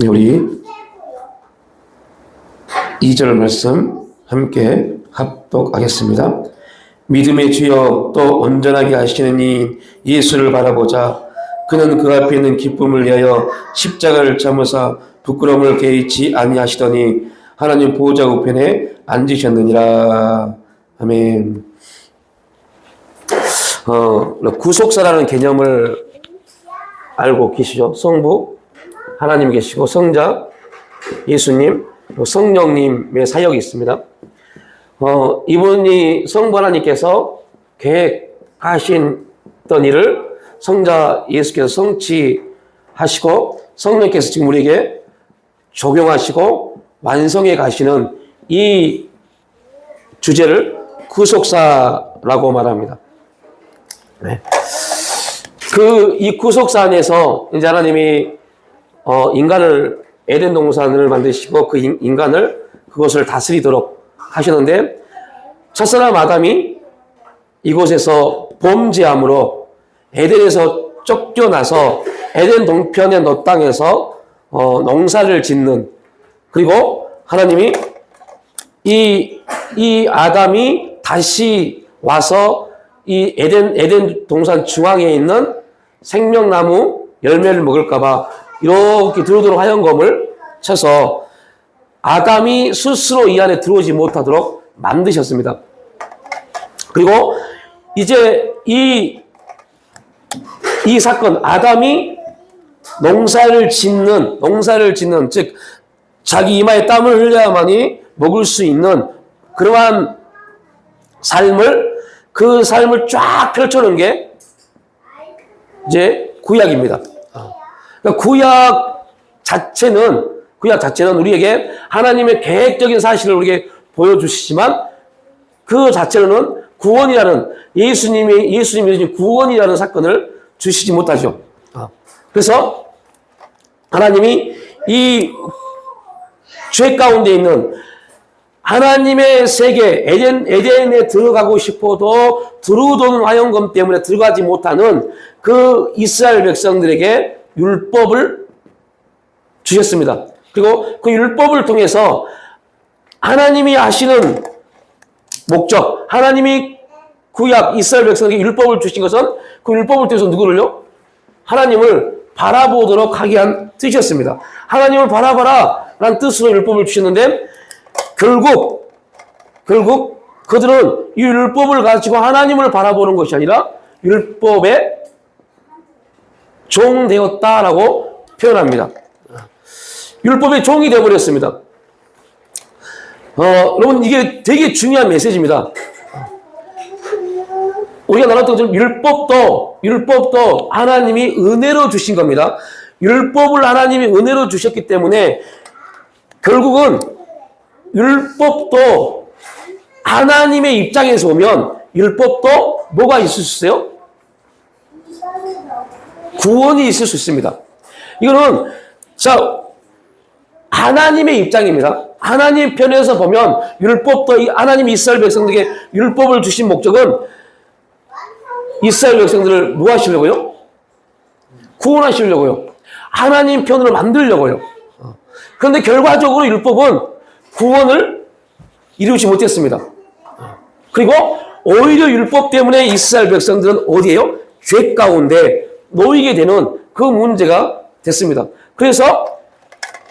우리 2절 말씀 함께 합독하겠습니다. 믿음의 주여 또 온전하게 하시는 이 예수를 바라보자. 그는 그 앞에 있는 기쁨을 위하여 십자가를 참으사 부끄러움을 개의치 아니하시더니 하나님 보호자 우편에 앉으셨느니라. 아멘. 구속사라는 개념을 알고 계시죠? 성부 하나님 계시고 성자 예수님, 성령님의 사역이 있습니다. 이분이 성부 하나님께서 계획하신 일을 성자 예수께서 성취하시고 성령께서 지금 우리에게 적용하시고 완성해 가시는 이 주제를 구속사라고 말합니다. 네. 이 구속사 안에서 이제 하나님이 인간을 에덴 동산을 만드시고 그 인간을 그것을 다스리도록 하시는데 첫사람 아담이 이곳에서 범죄함으로 에덴에서 쫓겨나서 에덴 동편의 너 땅에서 농사를 짓는, 그리고 하나님이 이 아담이 다시 와서 이 에덴 동산 중앙에 있는 생명나무 열매를 먹을까봐 이렇게 들어오도록 화영검을 쳐서 아담이 스스로 이 안에 들어오지 못하도록 만드셨습니다. 그리고 이제 이 사건, 아담이 농사를 짓는, 즉 자기 이마에 땀을 흘려야만이 먹을 수 있는 그러한 그 삶을 쫙 펼쳐놓은 게 이제 구약입니다. 그러니까 구약 자체는 우리에게 하나님의 계획적인 사실을 우리에게 보여주시지만 그 자체로는 구원이라는 예수님이 주신 구원이라는 사건을 주시지 못하죠. 그래서 하나님이 이 죄 가운데 있는 하나님의 세계 에덴에 들어가고 싶어도 들어오는 화영검 때문에 들어가지 못하는 그 이스라엘 백성들에게 율법을 주셨습니다. 그리고 그 율법을 통해서 하나님이 하시는 목적, 하나님이 구약 이스라엘 백성에게 율법을 주신 것은 그 율법을 통해서 누구를요? 하나님을 바라보도록 하게 한 뜻이었습니다. 하나님을 바라봐라 라는 뜻으로 율법을 주셨는데 결국 그들은 이 율법을 가지고 하나님을 바라보는 것이 아니라 율법의 종 되었다라고 표현합니다. 율법의 종이 되어버렸습니다. 여러분, 이게 되게 중요한 메시지입니다. 우리가 나눴던 것처럼 율법도 하나님이 은혜로 주신 겁니다. 율법을 하나님이 은혜로 주셨기 때문에 결국은 율법도 하나님의 입장에서 보면 율법도 뭐가 있을 수 있어요? 구원이 있을 수 있습니다. 이거는 하나님의 입장입니다. 하나님 편에서 보면 율법도 하나님이 이스라엘 백성들에게 율법을 주신 목적은 이스라엘 백성들을 뭐 하시려고요? 구원하시려고요. 하나님 편으로 만들려고요. 그런데 결과적으로 율법은 구원을 이루지 못했습니다. 그리고 오히려 율법 때문에 이스라엘 백성들은 어디에요? 죄 가운데 놓이게 되는 그 문제가 됐습니다. 그래서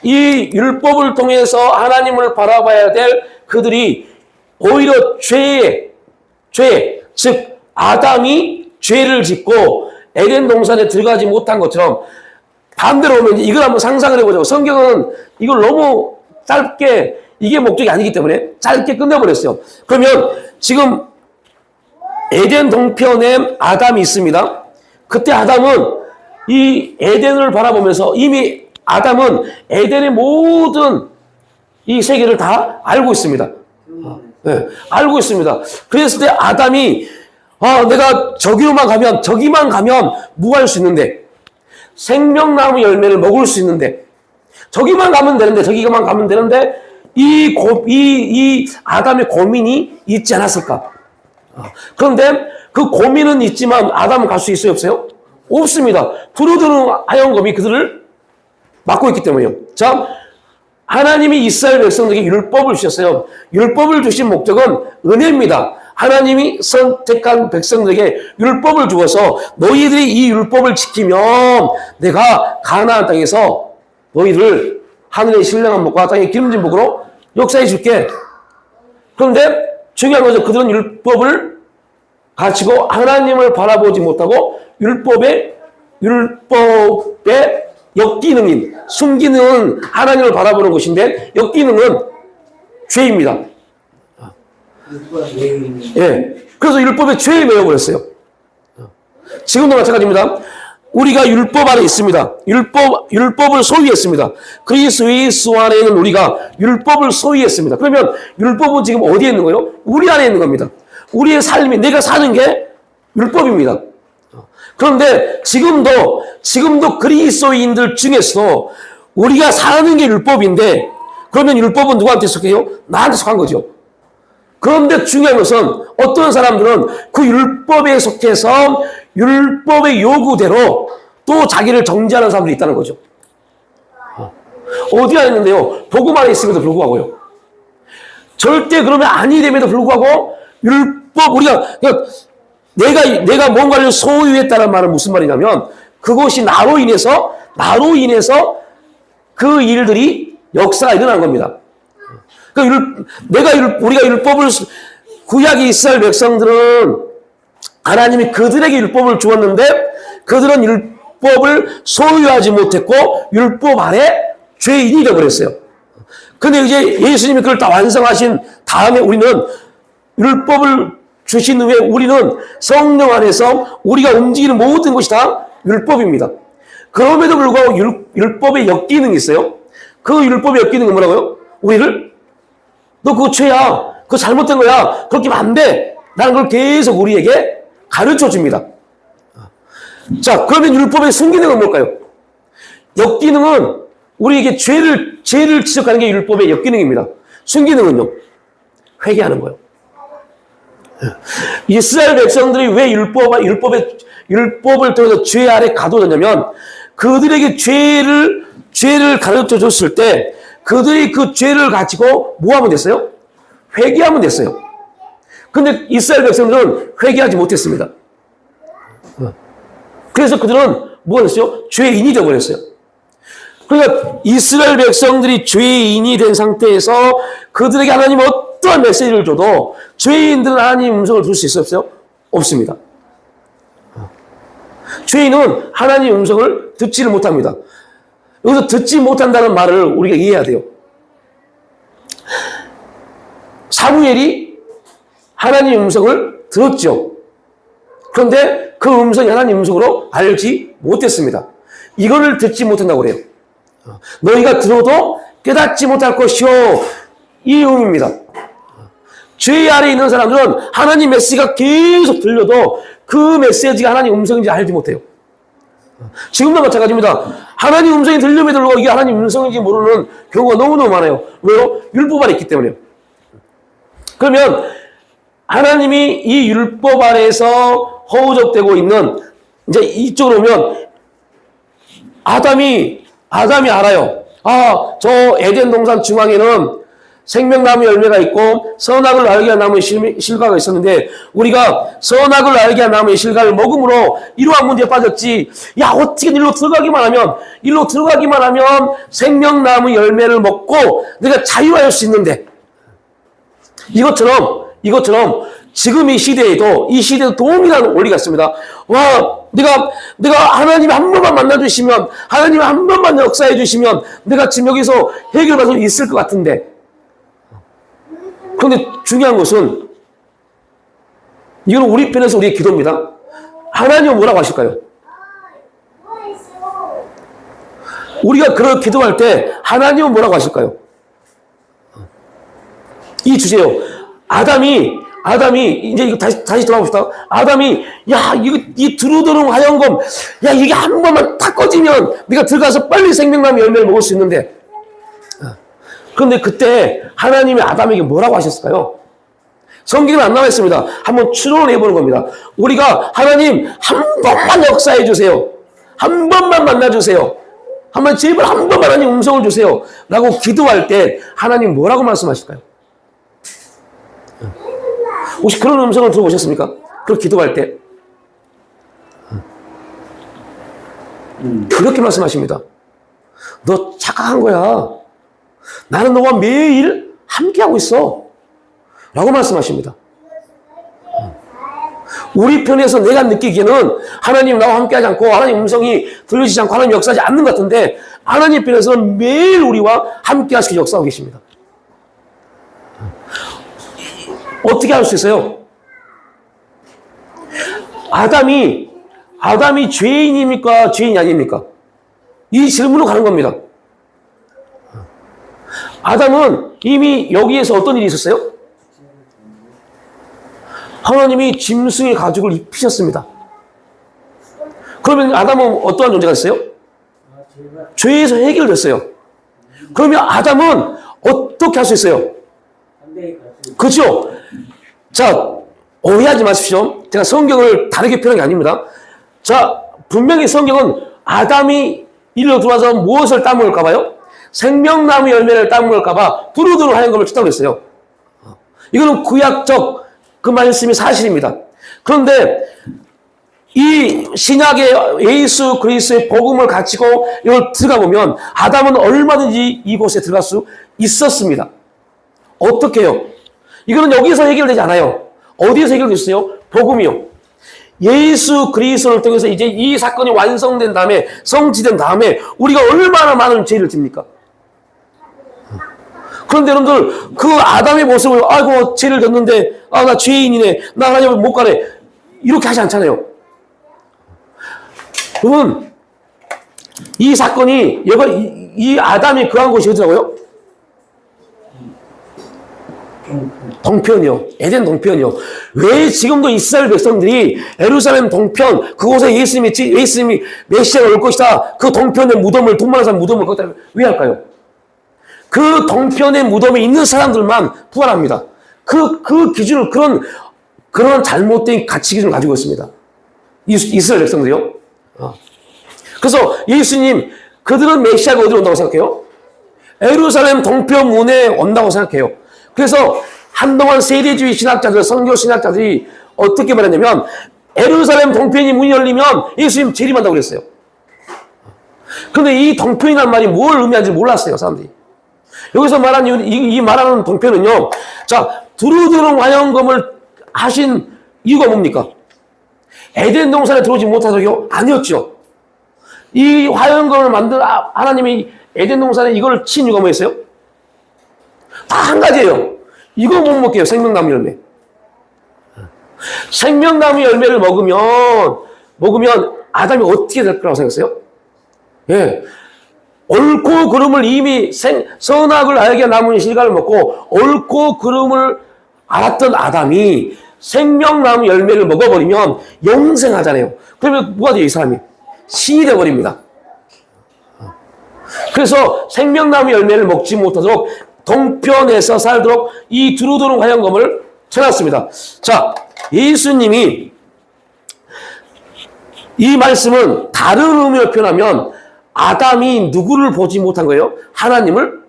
이 율법을 통해서 하나님을 바라봐야 될 그들이 오히려 즉 아담이 죄를 짓고 에덴 동산에 들어가지 못한 것처럼 반대로 오면 이걸 한번 상상을 해보자고. 성경은 이걸 너무 짧게, 이게 목적이 아니기 때문에 짧게 끝내버렸어요. 그러면 지금 에덴 동편에 아담이 있습니다. 그때 아담은 이 에덴을 바라보면서 이미 아담은 에덴의 모든 이 세계를 다 알고 있습니다. 네, 알고 있습니다. 그랬을 때 아담이 내가 저기만 가면 뭐 할 수 있는데, 생명나무 열매를 먹을 수 있는데, 저기만 가면 되는데 이 아담의 고민이 있지 않았을까? 그런데 그 고민은 있지만 아담은 갈 수 있어요, 없어요? 없습니다. 두루두루 하얀 검이 그들을 막고 있기 때문이요. 자, 하나님이 이스라엘 백성들에게 율법을 주셨어요. 율법을 주신 목적은 은혜입니다. 하나님이 선택한 백성들에게 율법을 주어서 너희들이 이 율법을 지키면 내가 가나안 땅에서 너희를 하늘의 신령한 복과 땅의 기름진 복으로 역사해 줄게. 그런데 중요한 것은 그들은 율법을 가지고 하나님을 바라보지 못하고 율법의 역기능인, 순기능은 하나님을 바라보는 것인데 역기능은 죄입니다. 예. 그래서 율법의 죄에 매여버렸어요. 지금도 마찬가지입니다. 우리가 율법 안에 있습니다. 율법을 소유했습니다. 그리스도 예수 안에 있는 우리가 율법을 소유했습니다. 그러면 율법은 지금 어디에 있는 거예요? 우리 안에 있는 겁니다. 우리의 삶이, 내가 사는 게 율법입니다. 그런데 지금도 그리스도인들 중에서 우리가 사는 게 율법인데, 그러면 율법은 누구한테 속해요? 나한테 속한 거죠. 그런데 중요한 것은 어떤 사람들은 그 율법에 속해서 율법의 요구대로 또 자기를 정죄하는 사람들이 있다는 거죠. 어디가 있는데요? 복음 안에 있음에도 불구하고요. 절대 그러면 아니 됨에도 불구하고 율법, 내가 뭔가를 소유했다는 말은 무슨 말이냐면 그것이 나로 인해서 그 일들이 역사가 일어난 겁니다. 우리가 율법을, 구약의 이스라엘 백성들은 하나님이 그들에게 율법을 주었는데 그들은 율법을 소유하지 못했고 율법 아래 죄인이 되어버렸어요. 근데 이제 예수님이 그걸 다 완성하신 다음에 우리는 율법을 주신 후에 우리는 성령 안에서 우리가 움직이는 모든 것이 다 율법입니다. 그럼에도 불구하고 율법의 역기능이 있어요. 그 율법의 역기능은 뭐라고요? 우리를 너 그거 죄야. 그거 잘못된 거야. 그렇게 하면 안 돼. 라는 걸 계속 우리에게 가르쳐 줍니다. 자, 그러면 율법의 순기능은 뭘까요? 역기능은 우리에게 죄를 지적하는 게 율법의 역기능입니다. 순기능은요? 회개하는 거예요. 이스라엘 백성들이 왜 율법을 통해서 죄 아래 가둬졌냐면 그들에게 죄를 가르쳐 줬을 때 그들이 그 죄를 가지고 뭐 하면 됐어요? 회개하면 됐어요. 근데 이스라엘 백성들은 회개하지 못했습니다. 그래서 그들은 뭐가 됐어요? 죄인이 되어버렸어요. 그러니까 이스라엘 백성들이 죄인이 된 상태에서 그들에게 하나님 어떠한 메시지를 줘도 죄인들은 하나님 음성을 들을 수 있었어요? 없습니다. 죄인은 하나님 음성을 듣지를 못합니다. 여기서 듣지 못한다는 말을 우리가 이해해야 돼요. 사무엘이 하나님 음성을 들었죠. 그런데 그 음성이 하나님 음성으로 알지 못했습니다. 이거를 듣지 못한다고 그래요. 너희가 들어도 깨닫지 못할 것이요. 이 의미입니다. 죄 아래 있는 사람들은 하나님 메시지가 계속 들려도 그 메시지가 하나님 음성인지 알지 못해요. 지금도 마찬가지입니다. 하나님 음성이 들림에도 불구하고 이게 하나님 음성인지 모르는 경우가 너무너무 많아요. 왜요? 율법 안에 있기 때문에요. 그러면 하나님이 이 율법 안에서 허우적대고 있는 이제 이쪽으로 오면 아담이 알아요. 저 에덴 동산 중앙에는 생명나무 열매가 있고 선악을 알게 한 나무의 실과가 있었는데 우리가 선악을 알게 한 나무의 실과를 먹음으로 이러한 문제에 빠졌지. 야, 어떻게 일로 들어가기만 하면 생명나무 열매를 먹고 내가 자유할 수 있는데 이것처럼 지금 이 시대에도 동일한 원리가 있습니다. 와, 내가 하나님이 한 번만 만나주시면, 하나님이 한 번만 역사해 주시면, 내가 지금 여기서 해결받을 수 있을 것 같은데. 그런데 중요한 것은, 이건 우리 편에서 우리의 기도입니다. 하나님은 뭐라고 하실까요? 우리가 그렇게 기도할 때, 하나님은 뭐라고 하실까요? 이 주제요. 아담이 이제 이거 다시 돌아봅시다. 아담이 이 두루두루 화영검 이게 한 번만 탁 꺼지면 네가 들어가서 빨리 생명나무 열매를 먹을 수 있는데 그런데 그때 하나님이 아담에게 뭐라고 하셨을까요? 성경에 안 나와 있습니다. 한번 추론을 해보는 겁니다. 우리가 하나님 한 번만 역사해 주세요. 한 번만 만나 주세요. 한번 제발 한 번만 하나님 음성을 주세요. 라고 기도할 때 하나님 뭐라고 말씀하실까요? 혹시 그런 음성을 들어보셨습니까? 그렇게 기도할 때. 그렇게 말씀하십니다. 너 착각한 거야. 나는 너와 매일 함께하고 있어. 라고 말씀하십니다. 우리 편에서 내가 느끼기에는 하나님 나와 함께하지 않고 하나님 음성이 들려지지 않고 하나님 역사하지 않는 것 같은데 하나님 편에서는 매일 우리와 함께하시고 역사하고 계십니다. 어떻게 할 수 있어요? 아담이 죄인입니까? 죄인이 아닙니까? 이 질문으로 가는 겁니다. 아담은 이미 여기에서 어떤 일이 있었어요? 하나님이 짐승의 가죽을 입히셨습니다. 그러면 아담은 어떠한 존재가 됐어요? 죄에서 해결됐어요. 그러면 아담은 어떻게 할 수 있어요? 그렇죠? 자, 오해하지 마십시오. 제가 성경을 다르게 표현한 게 아닙니다. 자, 분명히 성경은 아담이 이리로 들어와서 무엇을 따먹을까 봐요? 생명나무 열매를 따먹을까 봐 두루두루 하얀 것을 쳤다고 했어요. 이거는 구약적 그 말씀이 사실입니다. 그런데 이 신약의 예수 그리스도의 복음을 가지고 이걸 들어가 보면 아담은 얼마든지 이곳에 들어갈 수 있었습니다. 어떻게 해요? 이거는 여기서 해결되지 않아요. 어디에서 해결됐어요? 복음이요. 예수 그리스도를 통해서 이제 이 사건이 완성된 다음에 성취된 다음에 우리가 얼마나 많은 죄를 집니까? 그런데 여러분들 그 아담의 모습을 아이고 죄를 졌는데 아 나 죄인이네 나 하나님을 못 가네 이렇게 하지 않잖아요. 여러분 이 사건이 이 아담이 거한 곳이 어디라고요? 동편이요. 에덴 동편이요. 왜 지금도 이스라엘 백성들이 예루살렘 동편 그곳에 예수님이 메시아가 올 것이다. 그 동편의 무덤을 돈 많은 사람 무덤을 거기다 왜 할까요? 그 동편의 무덤에 있는 사람들만 부활합니다. 그 기준을 그런 잘못된 가치 기준을 가지고 있습니다. 이스라엘 백성들이요. 그래서 예수님 그들은 메시아가 어디로 온다고 생각해요? 예루살렘 동편 문에 온다고 생각해요. 그래서 한동안 세대주의 신학자들, 선교 신학자들이 어떻게 말했냐면 예루살렘 동편이 문이 열리면 예수님 재림한다고 그랬어요. 그런데 이 동편이란 말이 뭘 의미하는지 몰랐어요, 사람들이. 여기서 말하는 이 말하는 동편은요. 자, 두루두루 화영검을 하신 이유가 뭡니까? 에덴 동산에 들어오지 못하도록요? 아니었죠. 이 화영검을 만든 하나님이 에덴 동산에 이걸 친 이유가 뭐였어요? 다 한 가지예요. 이거 못 먹게요. 생명나무 열매. 생명나무 열매를 먹으면 아담이 어떻게 될 거라고 생각했어요? 예. 옳고 그름을 이미 선악을 알게 남은 실과를 먹고 옳고 그름을 알았던 아담이 생명나무 열매를 먹어버리면 영생하잖아요. 그러면 뭐가 돼요? 이 사람이 신이 되어버립니다. 그래서 생명나무 열매를 먹지 못하도록 동편에서 살도록 이 두루두루 화영검을 쳐놨습니다. 자, 예수님이 이 말씀은 다른 의미로 표현하면 아담이 누구를 보지 못한 거예요? 하나님을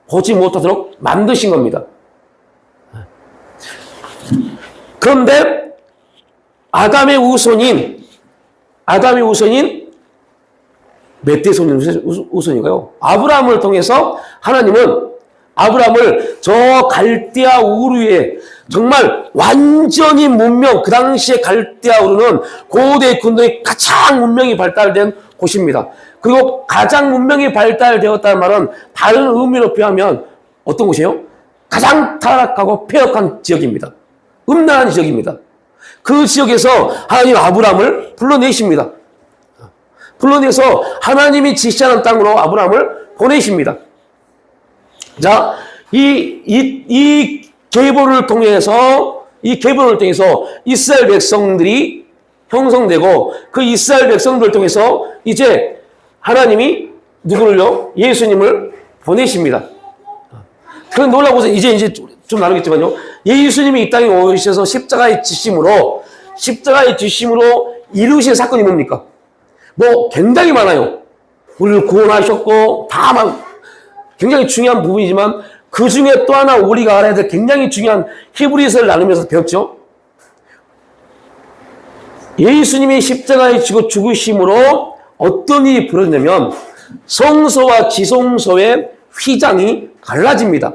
보지 못하도록 만드신 겁니다. 그런데 아담의 우선인 몇 대 손님 우선인가요? 아브라함을 통해서 하나님은 아브라함을 저 갈대아 우르에 정말 완전히 문명, 그 당시에 갈대아 우르는 고대 군도의 가장 문명이 발달된 곳입니다. 그리고 가장 문명이 발달되었다는 말은 다른 의미로 표하면 어떤 곳이에요? 가장 타락하고 폐역한 지역입니다. 음란한 지역입니다. 그 지역에서 하나님 아브라함을 불러내십니다. 불러내서 하나님이 지시하는 땅으로 아브라함을 보내십니다. 자, 이 계보를 통해서 이스라엘 백성들이 형성되고 그 이스라엘 백성들을 통해서 이제 하나님이 누구를요? 예수님을 보내십니다. 그 놀라고서 이제 좀 나누겠지만요. 예수님이 이 땅에 오셔서 십자가의 지심으로 이루신 사건이 뭡니까? 뭐 굉장히 많아요. 우리를 구원하셨고 다 막 굉장히 중요한 부분이지만 그 중에 또 하나 우리가 알아야 될 굉장히 중요한 히브리서를 나누면서 배웠죠. 예수님이 십자가에 지고 죽으심으로 어떤 일이 벌어지냐면 성소와 지성소의 휘장이 갈라집니다.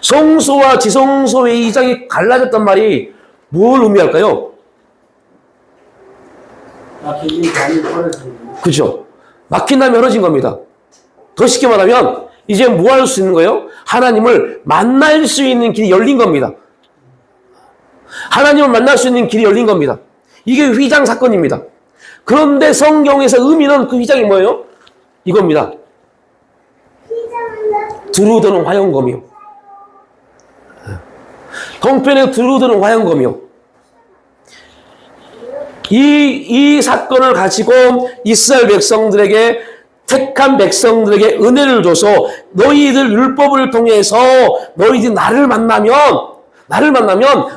성소와 지성소의 휘장이 갈라졌단 말이 뭘 의미할까요? 그렇죠. 막힌 다음에 벌어진 겁니다. 더 쉽게 말하면 이제 뭐 할 수 있는 거예요? 하나님을 만날 수 있는 길이 열린 겁니다. 하나님을 만날 수 있는 길이 열린 겁니다. 이게 휘장 사건입니다. 그런데 성경에서 의미는 그 휘장이 뭐예요? 이겁니다. 두루드는 화영검이요. 동편에 두루드는 화영검이요. 이 사건을 가지고 이스라엘 백성들에게 택한 백성들에게 은혜를 줘서 너희들 율법을 통해서 너희들이 나를 만나면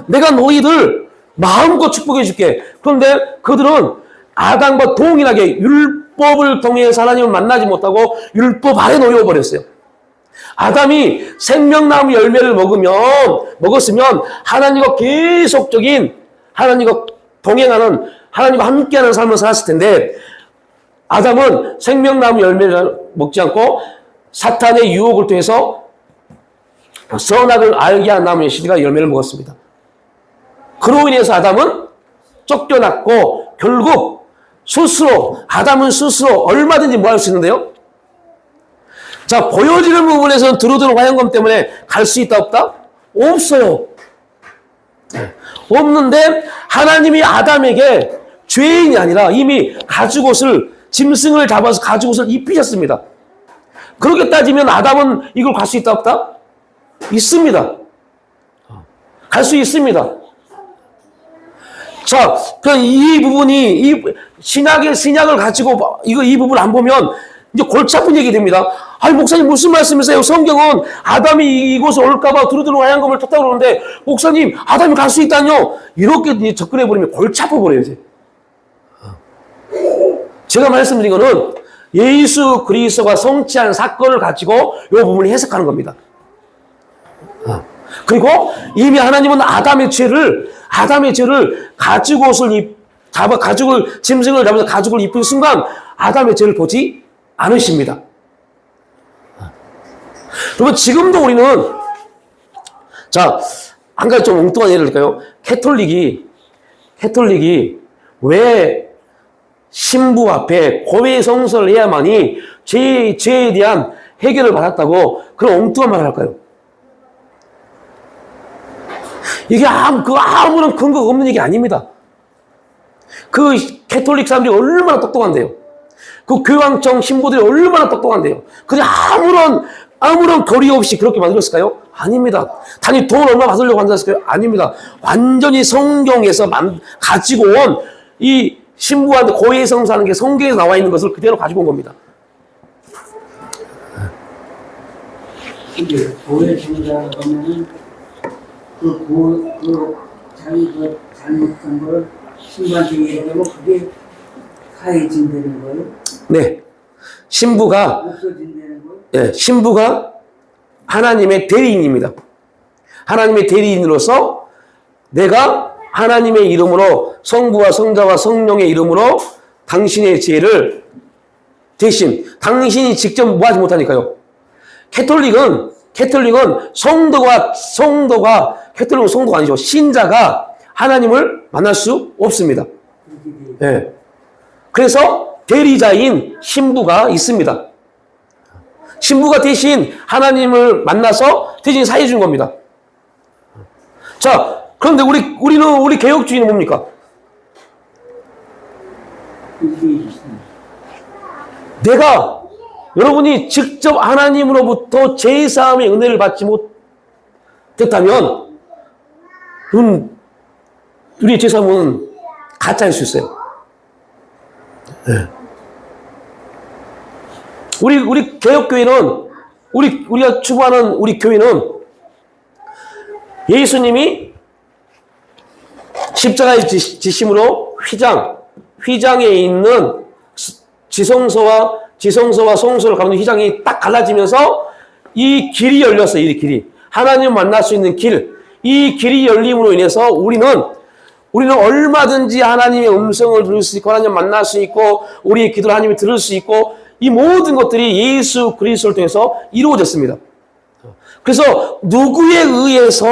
내가 너희들 마음껏 축복해 줄게. 그런데 그들은 아담과 동일하게 율법을 통해서 하나님을 만나지 못하고 율법 아래 놓여버렸어요. 아담이 생명나무 열매를 먹었으면 하나님과 계속적인 하나님과 동행하는 하나님과 함께하는 삶을 살았을 텐데 아담은 생명나무 열매를 먹지 않고 사탄의 유혹을 통해서 선악을 알게 한 나무의 씨가 열매를 먹었습니다. 그로 인해서 아담은 쫓겨났고 결국 아담은 스스로 얼마든지 뭐 할 수 있는데요? 자, 보여지는 부분에서는 두루두루 화영검 때문에 갈 수 있다 없다? 없어요. 없는데 하나님이 아담에게 죄인이 아니라 이미 가죽옷을 짐승을 잡아서 가죽옷을 입히셨습니다. 그렇게 따지면 아담은 이걸 갈 수 있다 없다? 있습니다. 갈 수 있습니다. 자, 이 부분이 이 신약을 가지고 이 부분 안 보면 이제 골치 아픈 얘기 됩니다. 아니 목사님 무슨 말씀이세요? 성경은 아담이 이곳에 올까봐 두루두루 화양검을 탔다고 그러는데 목사님 아담이 갈 수 있다뇨? 이렇게 접근해 버리면 골치 아파 버려요 이제. 제가 말씀드린 거는 예수 그리스도가 성취한 사건을 가지고 이 부분을 해석하는 겁니다. 그리고 이미 하나님은 아담의 죄를 짐승을 잡아서 가죽을 입힌 순간 아담의 죄를 보지 않으십니다. 그러면 지금도 우리는 자, 한 가지 좀 엉뚱한 예를 들까요? 캐톨릭이 왜 신부 앞에 고해 성설을 해야만이 죄에 대한 해결을 받았다고 그런 엉뚱한 말을 할까요? 이게 아무런 근거가 없는 얘기 아닙니다. 그 캐톨릭 사람들이 얼마나 똑똑한데요. 그 교황청 신부들이 얼마나 똑똑한데요. 그게 아무런 거리 없이 그렇게 만들었을까요? 아닙니다. 단지 돈 얼마 받으려고 만들었을까요? 아닙니다. 완전히 성경에서 가지고 온 이 신부한테 고해성사하는 게 성경에 나와 있는 것을 그대로 가지고 온 겁니다. 근데 고해성사를 하면은 자기 잘못한 걸 신부한테 얘기하면 그게 사해진다는 거예요? 네. 신부가 없어진다는 거예요? 예, 신부가 하나님의 대리인입니다. 하나님의 대리인으로서 내가 하나님의 이름으로 성부와 성자와 성령의 이름으로 당신의 죄를 대신 당신이 직접 뭐 하지 못하니까요. 캐톨릭은 성도가 캐톨릭은 성도가 아니죠. 신자가 하나님을 만날 수 없습니다. 예. 그래서 대리자인 신부가 있습니다. 신부가 대신 하나님을 만나서 대신 사해 준 겁니다. 자, 그런데 우리 개혁주의는 뭡니까? 여러분이 직접 하나님으로부터 제사함의 은혜를 받지 못했다면, 우리의 제사함은 가짜일 수 있어요. 네. 우리 개혁교회는, 우리가 추구하는 우리 교회는 예수님이 십자가에 지심으로 휘장에 있는 지성소와 성소를 가로는 휘장이 딱 갈라지면서 이 길이 열렸어요. 이 길이. 하나님을 만날 수 있는 길. 이 길이 열림으로 인해서 우리는 얼마든지 하나님의 음성을 들을 수 있고 하나님을 만날 수 있고 우리의 기도를 하나님이 들을 수 있고 이 모든 것들이 예수 그리스도를 통해서 이루어졌습니다. 그래서 누구에 의해서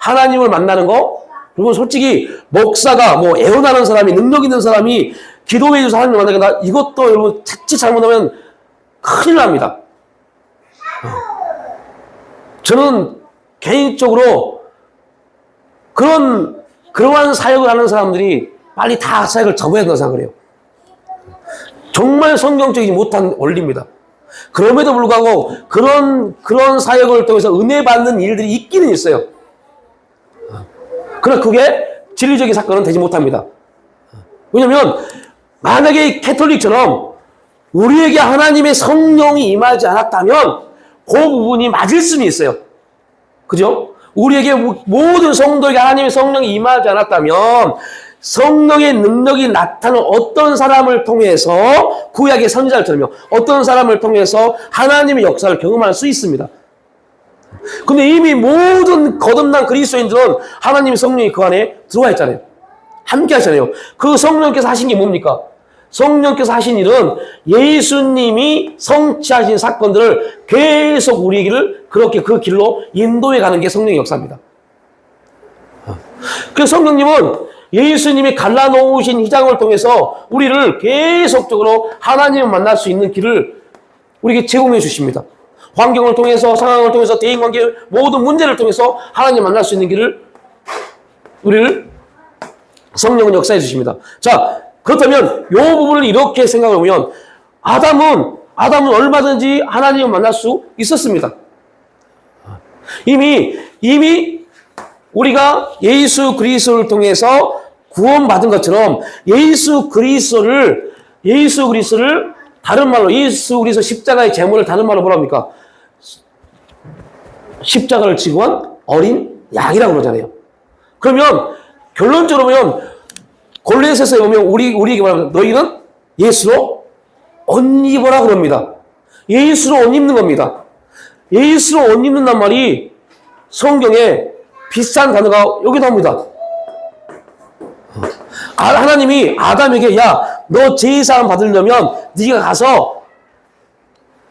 하나님을 만나는 거? 그리고 솔직히 목사가 애원하는 사람이 능력 있는 사람이 기도해 줘서 하나님을 만나겠다. 이것도 여러분 자칫 잘못하면 큰일 납니다. 저는 개인적으로 그러한 사역을 하는 사람들이 빨리 다 사역을 접어야 된다고 생각을 해요. 정말 성경적이지 못한 원리입니다. 그럼에도 불구하고 그런 사역을 통해서 은혜 받는 일들이 있기는 있어요. 그러나 그게 진리적인 사건은 되지 못합니다. 왜냐하면 만약에 캐톨릭처럼 우리에게 하나님의 성령이 임하지 않았다면 그 부분이 맞을 수는 있어요. 그죠? 우리에게 모든 성도에게 하나님의 성령이 임하지 않았다면 성령의 능력이 나타나는 어떤 사람을 통해서 구약의 선지자를 들으며 어떤 사람을 통해서 하나님의 역사를 경험할 수 있습니다. 근데 이미 모든 거듭난 그리스도인들은 하나님의 성령이 그 안에 들어와 있잖아요. 함께 하잖아요. 그 성령께서 하신 게 뭡니까? 성령께서 하신 일은 예수님이 성취하신 사건들을 계속 우리에게를 그렇게 그 길로 인도해 가는 게 성령의 역사입니다. 그래서 성령님은 예수님이 갈라놓으신 휘장을 통해서 우리를 계속적으로 하나님을 만날 수 있는 길을 우리에게 제공해 주십니다. 환경을 통해서, 상황을 통해서, 대인관계 모든 문제를 통해서 하나님을 만날 수 있는 길을 우리를 성령은 역사해 주십니다. 자, 그렇다면 이 부분을 이렇게 생각해 보면 아담은 얼마든지 하나님을 만날 수 있었습니다. 이미 우리가 예수 그리스도를 통해서 구원받은 것처럼 예수 그리스도를 다른 말로 예수 그리스도 십자가의 제물을 다른 말로 뭐랍니까? 십자가를 지고 한 어린 양이라고 그러잖아요. 그러면 결론적으로 보면 골로새서에 보면 우리에게 말하면 너희는 예수로 옷 입어라 그럽니다. 예수로 옷 입는 겁니다. 예수로 옷 입는단 말이 성경에 비싼 단어가 여기 나옵니다. 하나님이 아담에게 너 제사함 받으려면 네가 가서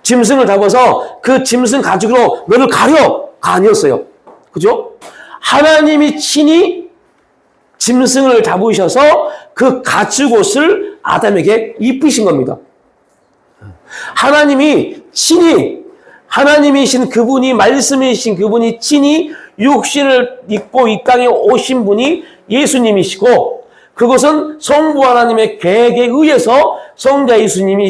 짐승을 잡아서 그 짐승 가죽으로 너를 가려가 아니었어요. 그죠? 하나님이 친히 짐승을 잡으셔서 그 가죽옷을 아담에게 입히신 겁니다. 하나님이 친히 하나님이신 그분이 말씀이신 그분이 친히 육신을 입고 이 땅에 오신 분이 예수님이시고 그것은 성부 하나님의 계획에 의해서 성자 예수님이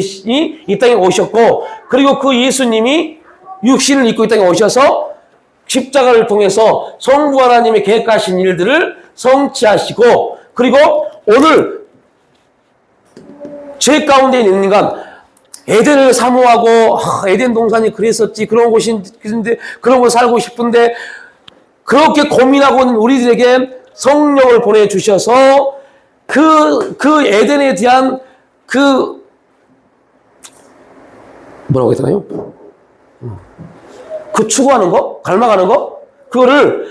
이 땅에 오셨고 그리고 그 예수님이 육신을 입고 이 땅에 오셔서 십자가를 통해서 성부 하나님의 계획하신 일들을 성취하시고 그리고 오늘 죄 가운데 있는 인간 에덴을 사모하고 에덴 동산이 그랬었지 그런 곳인데 그런 곳 살고 싶은데 그렇게 고민하고 있는 우리들에게 성령을 보내주셔서 그 에덴에 대한 뭐라고 해야 되나요? 그 추구하는 거? 갈망하는 거? 그거를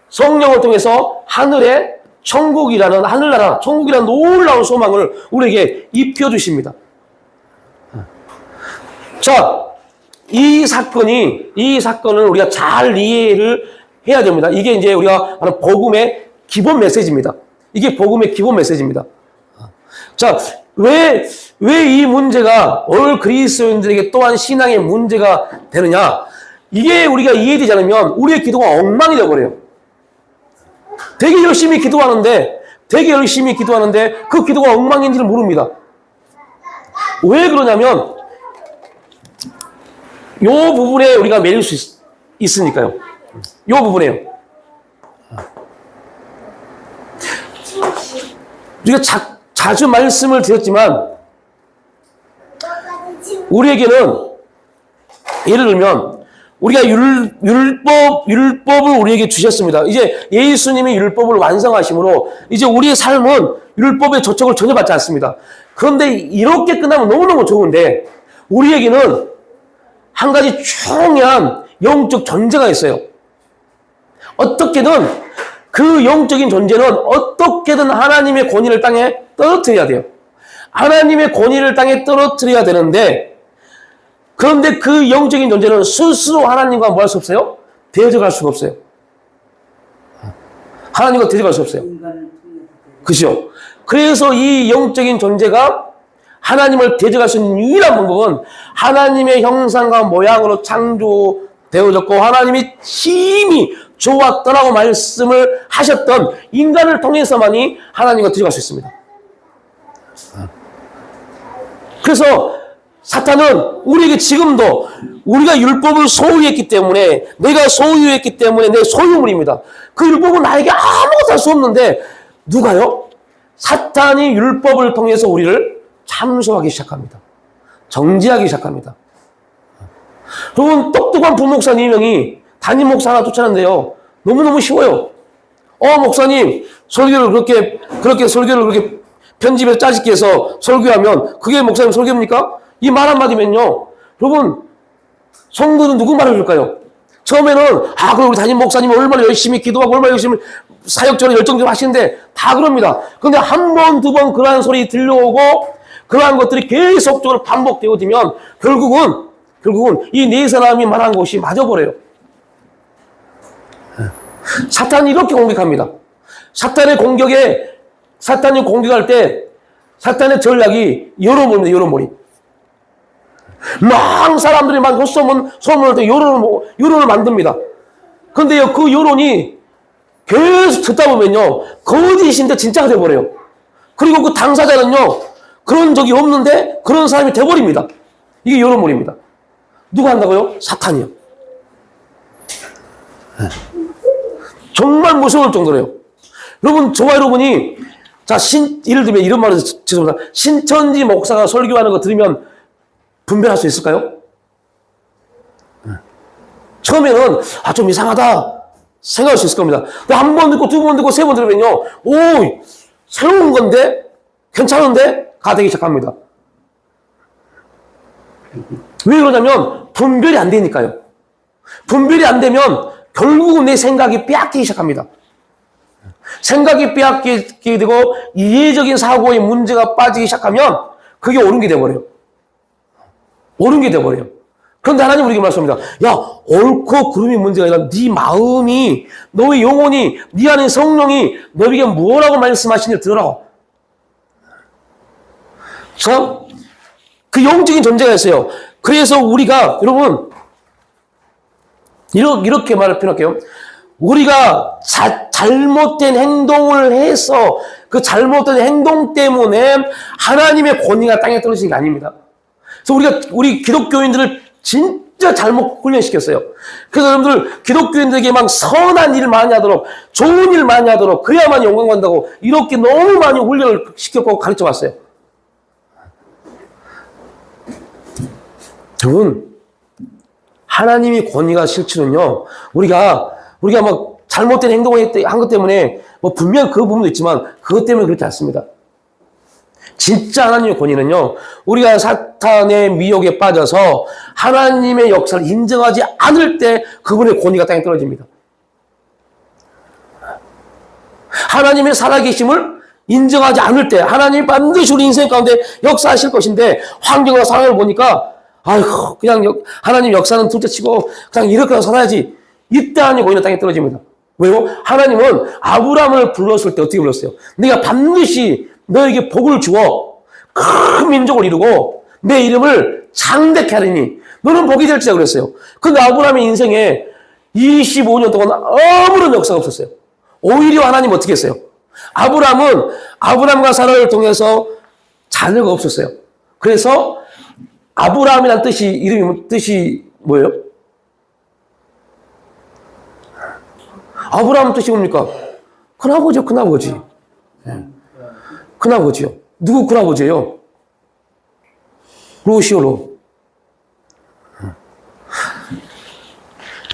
성령을 통해서 하늘의 천국이라는 하늘나라, 천국이라는 놀라운 소망을 우리에게 입혀주십니다. 자, 이 사건을 우리가 잘 이해를 해야 됩니다. 이게 이제 우리가 하는 복음의 기본 메시지입니다. 이게 복음의 기본 메시지입니다. 자, 왜 이 문제가 오늘 그리스도인들에게 또한 신앙의 문제가 되느냐? 이게 우리가 이해되지 않으면 우리의 기도가 엉망이 되어버려요. 되게 열심히 기도하는데 그 기도가 엉망인지를 모릅니다. 왜 그러냐면 요 부분에 우리가 매일 수 있으니까요. 요 부분에요. 우리가 자주 말씀을 드렸지만 우리에게는 예를 들면 우리가 율법을 우리에게 주셨습니다. 이제 예수님이 율법을 완성하심으로 이제 우리의 삶은 율법의 조촉을 전혀 받지 않습니다. 그런데 이렇게 끝나면 너무너무 좋은데 우리에게는 한 가지 중요한 영적 존재가 있어요. 어떻게든 그 영적인 존재는 어떻게든 하나님의 권위를 땅에 떨어뜨려야 돼요. 하나님의 권위를 땅에 떨어뜨려야 되는데 그런데 그 영적인 존재는 스스로 하나님과 뭐 할 수 없어요? 대적할 수가 없어요. 하나님과 대적할 수 없어요. 그죠? 그래서 이 영적인 존재가 하나님을 대적할 수 있는 유일한 방법은 하나님의 형상과 모양으로 창조되어졌고 하나님이 심히 좋았더라고 말씀을 하셨던 인간을 통해서만이 하나님과 대적할 수 있습니다. 그래서 사탄은 우리에게 지금도 우리가 율법을 소유했기 때문에 내가 소유했기 때문에 내 소유물입니다. 그 율법은 나에게 아무것도 할 수 없는데 누가요? 사탄이 율법을 통해서 우리를 참소하기 시작합니다. 정죄하기 시작합니다. 여러분 똑똑한 부목사 4명이 담임 목사 하나 쫓아내는데요. 너무너무 쉬워요. 목사님 설교를 그렇게 설교를 그렇게 편집해서 짜집게 해서 설교하면 그게 목사님 설교입니까? 이 말 한마디면요. 여러분 성도는 누구 말을 들을까요? 처음에는 그럼 우리 담임 목사님이 얼마나 열심히 기도하고 얼마나 열심히 사역전에 열정적으로 하시는데 다 그럽니다. 그런데 한 번, 두 번 그러한 소리 들려오고 그러한 것들이 계속적으로 반복되어지면 결국은 이 네 사람이 말한 것이 맞아버려요. 사탄이 이렇게 공격합니다. 사탄이 공격할 때 사탄의 전략이 여론몰입니다. 여론몰이. 막 사람들이 막 소문을 때 여론을 만듭니다. 그런데요, 그 여론이 계속 듣다 보면요, 거짓인데 진짜가 돼버려요. 그리고 그 당사자는요, 그런 적이 없는데 그런 사람이 돼버립니다. 이게 여론몰입니다. 누가 한다고요? 사탄이요. 정말 무서울 정도로요. 여러분, 저와 여러분이, 예를 들면 이런 말을 죄송합니다. 신천지 목사가 설교하는 거 들으면 분별할 수 있을까요? 처음에는, 좀 이상하다 생각할 수 있을 겁니다. 한 번 듣고, 두 번 듣고, 세 번 들으면요, 새로운 건데? 괜찮은데? 가 되기 시작합니다. 왜 그러냐면, 분별이 안 되니까요. 분별이 안 되면, 결국은 내 생각이 빼앗기기 시작합니다. 생각이 빼앗기게 되고 이해적인 사고의 문제가 빠지기 시작하면 그게 옳은 게 돼버려요. 옳은 게 돼버려요. 그런데 하나님 우리에게 말씀합니다. 야, 옳고 그름이 문제가 아니라 네 마음이, 너의 영혼이, 네 안에 성령이 너에게 뭐라고 말씀하시는지 들으라고. 그래서 그 영적인 존재가 있어요. 그래서 우리가 여러분 이렇게 말을 표현할게요. 우리가 잘못된 행동을 해서 그 잘못된 행동 때문에 하나님의 권위가 땅에 떨어지는 게 아닙니다. 그래서 우리 기독교인들을 진짜 잘못 훈련시켰어요. 그래서 여러분들 기독교인들에게 막 선한 일 많이 하도록, 좋은 일 많이 하도록, 그래야만 영광 받는다고 이렇게 너무 많이 훈련을 시켰고 가르쳐 왔어요. 여러분, 하나님의 권위가 실체는요, 우리가 막 잘못된 행동을 한 것 때문에, 분명 그 부분도 있지만, 그것 때문에 그렇지 않습니다. 진짜 하나님의 권위는요, 우리가 사탄의 미혹에 빠져서 하나님의 역사를 인정하지 않을 때 그분의 권위가 땅에 떨어집니다. 하나님의 살아계심을 인정하지 않을 때, 하나님이 반드시 우리 인생 가운데 역사하실 것인데, 환경과 상황을 보니까, 그냥 하나님 역사는 둘째 치고 그냥 이렇게 살아야지. 이때 하나님 권위가 땅에 떨어집니다. 왜요? 하나님은 아브라함을 불렀을 때 어떻게 불렀어요? 내가 반드시 너에게 복을 주어 큰 민족을 이루고 내 이름을 창대케 하리니 너는 복이 될지라 그랬어요. 근데 아브라함의 인생에 25년 동안 아무런 역사가 없었어요. 오히려 하나님 어떻게 했어요? 아브라함과 사라를 통해서 자녀가 없었어요. 그래서 아브라함이라는 뜻이 뭐예요? 아브라함 뜻이 뭡니까? 큰아버지요, 큰아버지. 큰아버지요. 누구 큰아버지예요? 로시오로.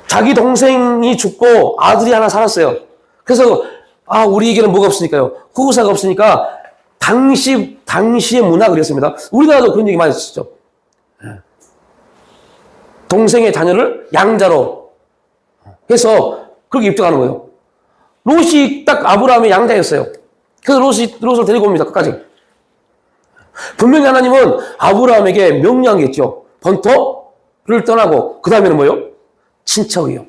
자기 동생이 죽고 아들이 하나 살았어요. 그래서 우리에게는 뭐가 없으니까요. 후사가 없으니까 당시의 문화 그랬습니다. 우리나라도 그런 얘기 많이 쓰죠. 동생의 자녀를 양자로 해서 그렇게 입증하는 거예요. 롯이 딱 아브라함의 양자였어요. 그래서 롯을 데리고 옵니다. 끝까지. 분명히 하나님은 아브라함에게 명령한 게 있죠. 번토를 떠나고 그 다음에는 뭐예요? 친척이요.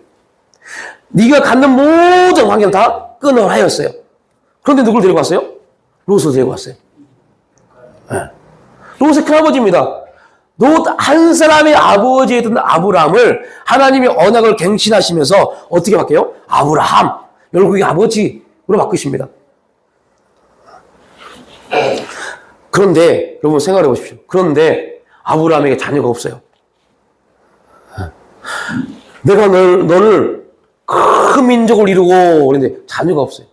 네가 갖는 모든 환경 다 끊어라 하였어요. 그런데 누굴 데리고 왔어요? 롯을 데리고 왔어요. 네. 롯의 큰아버지입니다. 롯 한 사람의 아버지였던 아브라함을 하나님이 언약을 갱신하시면서 어떻게 바뀌어요? 아브라함, 결국에 아버지로 바꾸십니다. 그런데 여러분 생각해 보십시오. 그런데 아브라함에게 자녀가 없어요. 내가 너를 큰 민족을 이루고 그런데 자녀가 없어요.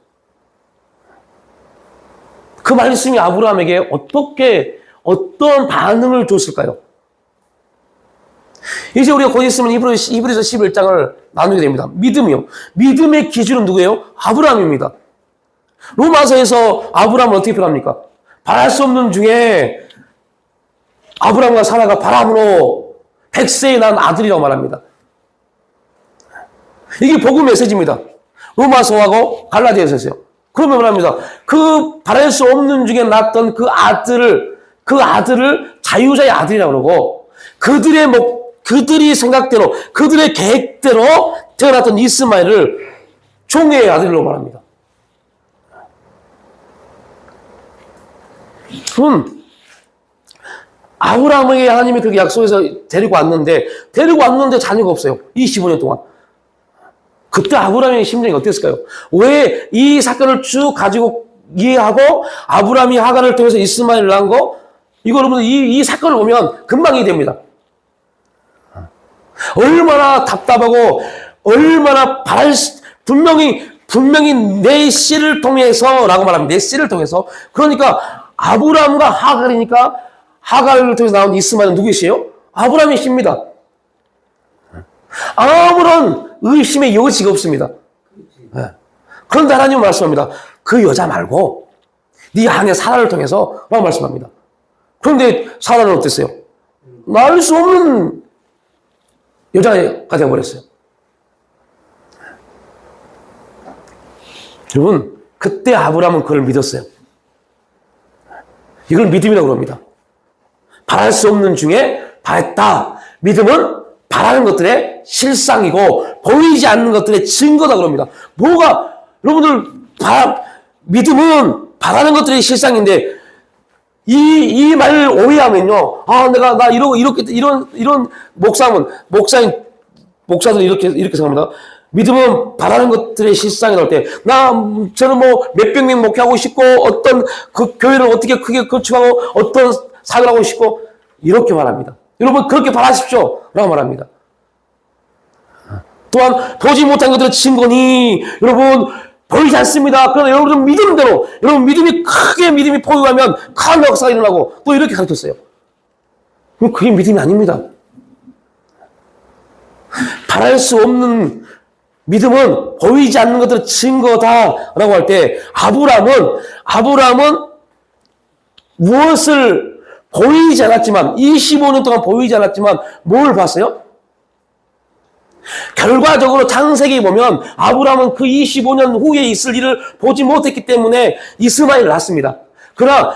그 말씀이 아브라함에게 어떤 반응을 줬을까요? 이제 우리가 곧 있으면 히브리서 11장을 나누게 됩니다. 믿음이요. 믿음의 기준은 누구예요? 아브라함입니다. 로마서에서 아브라함을 어떻게 표현합니까? 바랄 수 없는 중에 아브라함과 사라가 바람으로 100세에 난 아들이라고 말합니다. 이게 복음 메시지입니다. 로마서하고 갈라디아서였어요. 그러면 말합니다. 그 바랄 수 없는 중에 낳았던 그 아들을 자유자의 아들이라고 그러고 그들이 생각대로 그들의 계획대로 태어났던 이스마엘을 종의 아들로 말합니다. 그럼 아브라함에게 하나님이 그렇게 약속해서 데리고 왔는데 자녀가 없어요. 25년 동안. 그때 아브라함의 심정이 어땠을까요? 왜 이 사건을 쭉 가지고 이해하고 아브라함이 하간을 통해서 이스마엘을 낳은 거? 이거 여러분들 이 사건을 보면 금방 이해됩니다. 얼마나 답답하고 얼마나 분명히 내 씨를 통해서라고 말합니다. 내 씨를 통해서. 그러니까 아브라함과 하갈이니까 하갈을 통해서 나온 이스마엘은 누구의 씨예요? 아브라함의 씨입니다. 아무런 의심의 여지가 없습니다. 네. 그런데 하나님은 말씀합니다. 그 여자 말고 네 아내 사라를 통해서 라고 말씀합니다. 그런데 사라는 어땠어요? 낳을 수 없는 여자가 되어버렸어요. 여러분, 그때 아브라함은 그걸 믿었어요. 이걸 믿음이라고 합니다. 바랄 수 없는 중에 바랬다. 믿음은 바라는 것들의 실상이고 보이지 않는 것들의 증거다 그럽니다. 여러분들 믿음은 바라는 것들의 실상인데 이 말을 오해하면요. 나 이런 목사들이 이렇게 생각합니다. 믿음은 바라는 것들의 실상이 나올 때, 저는 몇백 명 목회하고 싶고, 어떤 그 교회를 어떻게 크게 건축하고, 어떤 사역을 하고 싶고, 이렇게 말합니다. 여러분, 그렇게 바라십시오. 라고 말합니다. 또한, 보지 못한 것들의 증거니, 여러분, 보이지 않습니다. 그러나 여러분 믿음대로, 여러분 믿음이 포유하면 큰 역사가 일어나고, 또 이렇게 가르쳤어요. 그게 믿음이 아닙니다. 바랄 수 없는 믿음은 보이지 않는 것들의 증거다라고 할 때 아브라함은 무엇을 보이지 않았지만 25년 동안 보이지 않았지만 뭘 봤어요? 결과적으로 창세기 보면 아브라함은 그 25년 후에 있을 일을 보지 못했기 때문에 이스마엘을 낳습니다. 그러나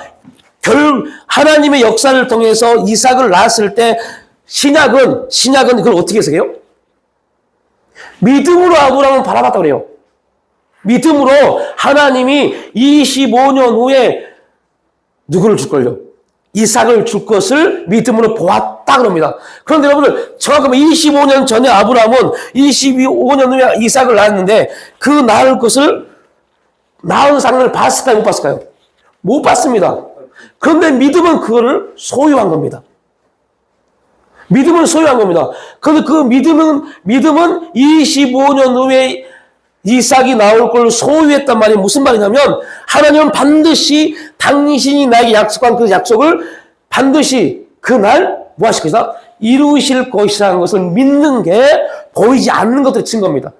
하나님의 역사를 통해서 이삭을 낳았을 때 신약은 그걸 어떻게 해석해요? 믿음으로 아브라함은 바라봤다고 그래요. 믿음으로 하나님이 25년 후에 누구를 줄 걸요? 이삭을 줄 것을 믿음으로 보았다 그럽니다. 그런데 여러분들 정확하면 25년 전에 아브라함은 25년 후에 이삭을 낳았는데 그 낳을 것을 낳은 상을 봤을까요? 못 봤을까요? 못 봤습니다. 그런데 믿음은 그거를 소유한 겁니다. 믿음은 소유한 겁니다. 그런데 그 믿음은 25년 후에 이삭이 나올 걸 소유했단 말이 무슨 말이냐면 하나님은 반드시 당신이 나에게 약속한 그 약속을 반드시 그날 뭐 하실 것이다? 이루실 것이라는 것을 믿는 게 보이지 않는 것들의 증거입니다.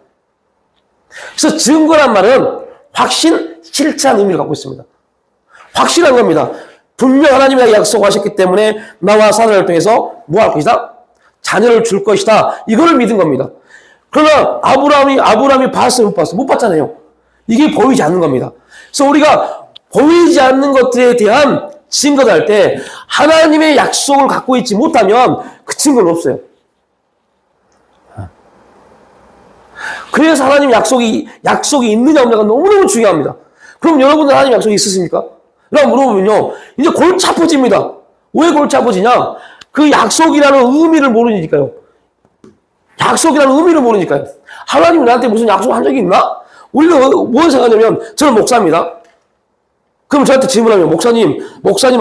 그래서 증거란 말은 확신, 실체한 의미를 갖고 있습니다. 확실한 겁니다. 분명 하나님이 약속하셨기 때문에 나와 사라를 통해서 뭐 할 것이다? 자녀를 줄 것이다. 이거를 믿은 겁니다. 그러나 아브라함이 봤어요? 못 봤어요? 못 봤잖아요. 이게 보이지 않는 겁니다. 그래서 우리가 보이지 않는 것들에 대한 증거를 할 때 하나님의 약속을 갖고 있지 못하면 그 증거는 없어요. 그래서 하나님 약속이 있느냐 없느냐가 너무너무 중요합니다. 그럼 여러분들 하나님 약속이 있으십니까? 라고 물어보면요, 이제 골치 아파집니다. 왜 골치 아파지냐? 그 약속이라는 의미를 모르니까요. 약속이라는 의미를 모르니까요. 하나님이 나한테 무슨 약속 한 적이 있나? 우리가 뭘 생각하냐면, 저는 목사입니다. 그럼 저한테 질문하면, 목사님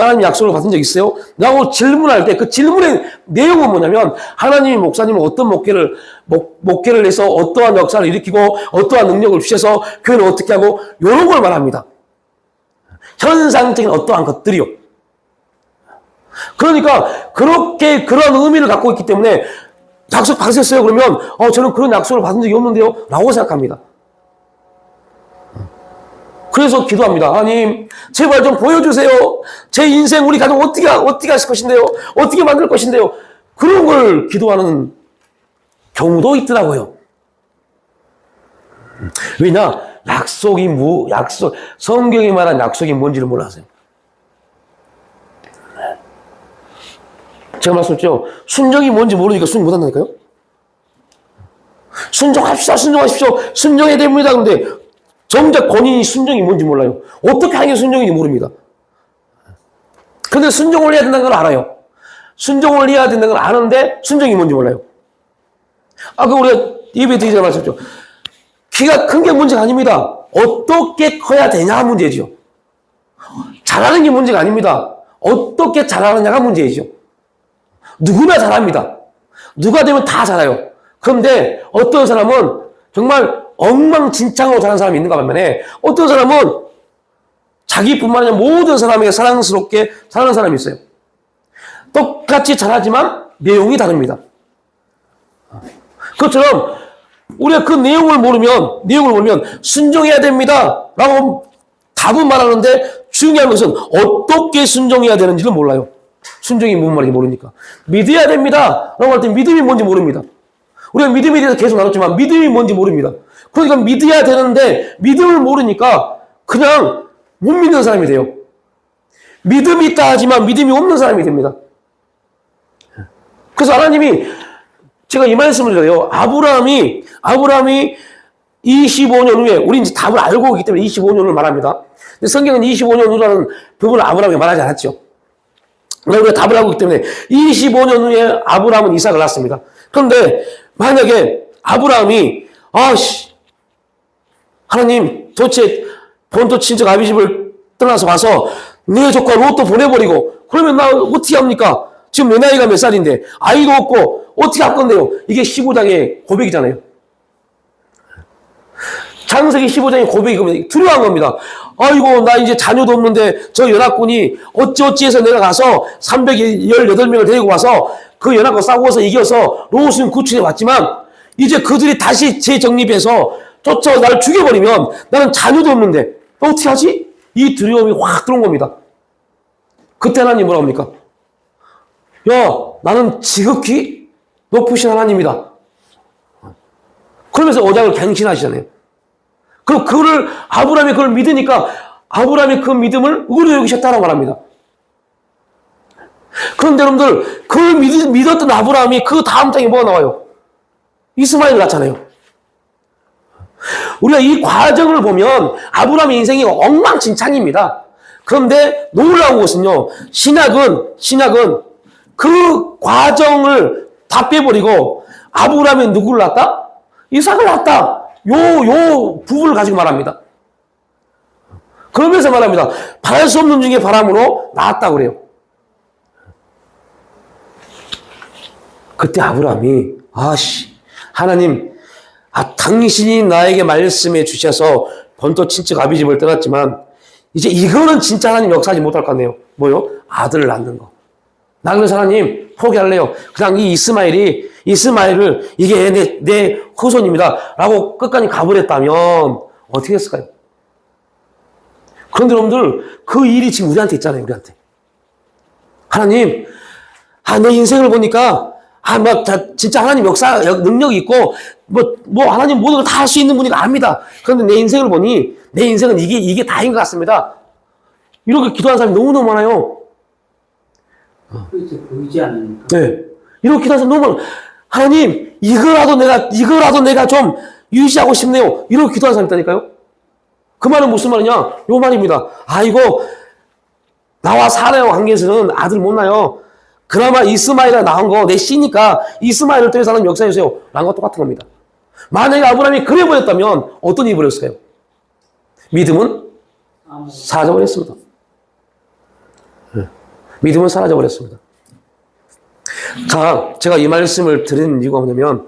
하나님 약속을 받은 적 있어요? 라고 질문할 때 그 질문의 내용은 뭐냐면, 하나님이 목사님은 어떤 목회를 해서 어떠한 역사를 일으키고 어떠한 능력을 주셔서 교회는 어떻게 하고 이런 걸 말합니다. 현상적인 어떠한 것들이요. 그러니까 그렇게 그런 의미를 갖고 있기 때문에 약속 받으셨어요? 그러면 저는 그런 약속을 받은 적이 없는데요? 라고 생각합니다. 그래서 기도합니다. 하나님 제발 좀 보여주세요. 제 인생 우리 가족 어떻게 하실 것인데요? 어떻게 만들 것인데요? 그런 걸 기도하는 경우도 있더라고요. 왜냐? 성경이 말한 약속이 뭔지를 몰라서요. 제가 말씀드렸죠. 순종이 뭔지 모르니까 순종 못한다니까요. 순종하십시오. 순종해야 됩니다. 그런데 정작 본인이 순종이 뭔지 몰라요. 어떻게 하는 게 순종인지 모릅니다. 근데 순종을 해야 된다는 걸 알아요. 순종을 해야 된다는 걸 아는데 순종이 뭔지 몰라요. 아까 우리가 예배 드리자 말씀드렸죠. 키가 큰 게 문제가 아닙니다. 어떻게 커야 되냐가 문제죠. 잘하는 게 문제가 아닙니다. 어떻게 잘하느냐가 문제이죠. 누구나 잘합니다. 누가 되면 다 잘해요. 그런데 어떤 사람은 정말 엉망진창으로 잘하는 사람이 있는가 반면에 어떤 사람은 자기뿐만 아니라 모든 사람에게 사랑스럽게 잘하는 사람이 있어요. 똑같이 잘하지만 내용이 다릅니다. 그것처럼 우리가 그 내용을 모르면 순종해야 됩니다 라고 답은 말하는데 중요한 것은 어떻게 순종해야 되는지를 몰라요. 순종이 무슨 말인지 모르니까. 믿어야 됩니다 라고 할 때 믿음이 뭔지 모릅니다. 우리가 믿음에 대해서 계속 나눴지만 믿음이 뭔지 모릅니다. 그러니까 믿어야 되는데 믿음을 모르니까 그냥 못 믿는 사람이 돼요. 믿음이 있다 하지만 믿음이 없는 사람이 됩니다. 그래서 하나님이 제가 이 말씀을 드려요. 아브라함이 25년 후에 우리 이제 답을 알고 있기 때문에 25년 후를 말합니다. 근데 성경은 25년 후라는 부분을 아브라함에게 말하지 않았죠. 우리가 답을 알고 있기 때문에 25년 후에 아브라함은 이삭을 낳습니다. 그런데 만약에 아브라함이 하나님 도대체 본토 친척 아비 집을 떠나서 와서 내 조카 롯도 보내버리고 그러면 나 어떻게 합니까? 지금 내 나이가 몇 살인데 아이도 없고 어떻게 할 건데요? 이게 15장의 고백이잖아요. 창세기 15장의 고백이 두려워한 겁니다. 아이고 나 이제 자녀도 없는데 저 연합군이 어찌어찌해서 내가 가서 318명을 데리고 와서 그 연합과 싸워서 이겨서 롯은 구출해 왔지만 이제 그들이 다시 재정립해서 쫓아와 나를 죽여버리면 나는 자녀도 없는데 어떻게 하지? 이 두려움이 확 들어온 겁니다. 그때 하나님 뭐라고 합니까? 야, 나는 지극히 높으신 하나님이다. 그러면서 언약을 갱신하시잖아요. 그럼 아브라함이 그걸 믿으니까 아브라함이 그 믿음을 의로 여기셨다라고 말합니다. 그런데 여러분들, 그걸 믿었던 아브라함이 그 다음 장에 뭐가 나와요? 이스마엘을 낳잖아요. 우리가 이 과정을 보면 아브라함의 인생이 엉망진창입니다. 그런데 놀라운 것은요, 신약은 그 과정을 다 빼버리고 아브라함이 누구를 낳았다? 이삭을 낳았다. 요 부분을 가지고 말합니다. 그러면서 말합니다. 바랄 수 없는 중에 바람으로 낳았다 그래요. 그때 아브라함이 하나님 당신이 나에게 말씀해 주셔서 본토 친척 아비 집을 떠났지만 이제 이거는 진짜 하나님 역사하지 못할 것 같네요. 뭐요? 아들을 낳는 거. 나는 하나님 포기할래요. 그냥 이 이스마엘을 이게 내 후손입니다. 라고 끝까지 가버렸다면 어떻게 했을까요? 그런데 여러분들 그 일이 지금 우리한테 있잖아요. 우리한테. 하나님, 내 인생을 보니까 진짜 하나님 능력이 있고 하나님 모든 걸 다 할 수 있는 분이 압니다. 그런데 내 인생을 보니 내 인생은 이게 다인 것 같습니다. 이렇게 기도하는 사람이 너무너무 많아요. 그렇죠. 보이지 않으니까. 네. 이렇게 기도하는 사람이 너무 많아요. 하나님, 이거라도 내가 좀 유지하고 싶네요. 이렇게 기도하는 사람이 있다니까요. 그 말은 무슨 말이냐? 요 말입니다. 아이고, 나와 사라의 관계에서는 아들 못 낳아요. 그나마 이스마엘이 나온 거 내 씨니까 이스마엘을 통해서 하나님 역사해주세요. 라는 거 똑같은 겁니다. 만약에 아브라함이 그래버렸다면 어떤 일이 벌였을까요? 믿음은 사라져버렸습니다. 믿음은 사라져버렸습니다. 자, 제가 이 말씀을 드리는 이유가 뭐냐면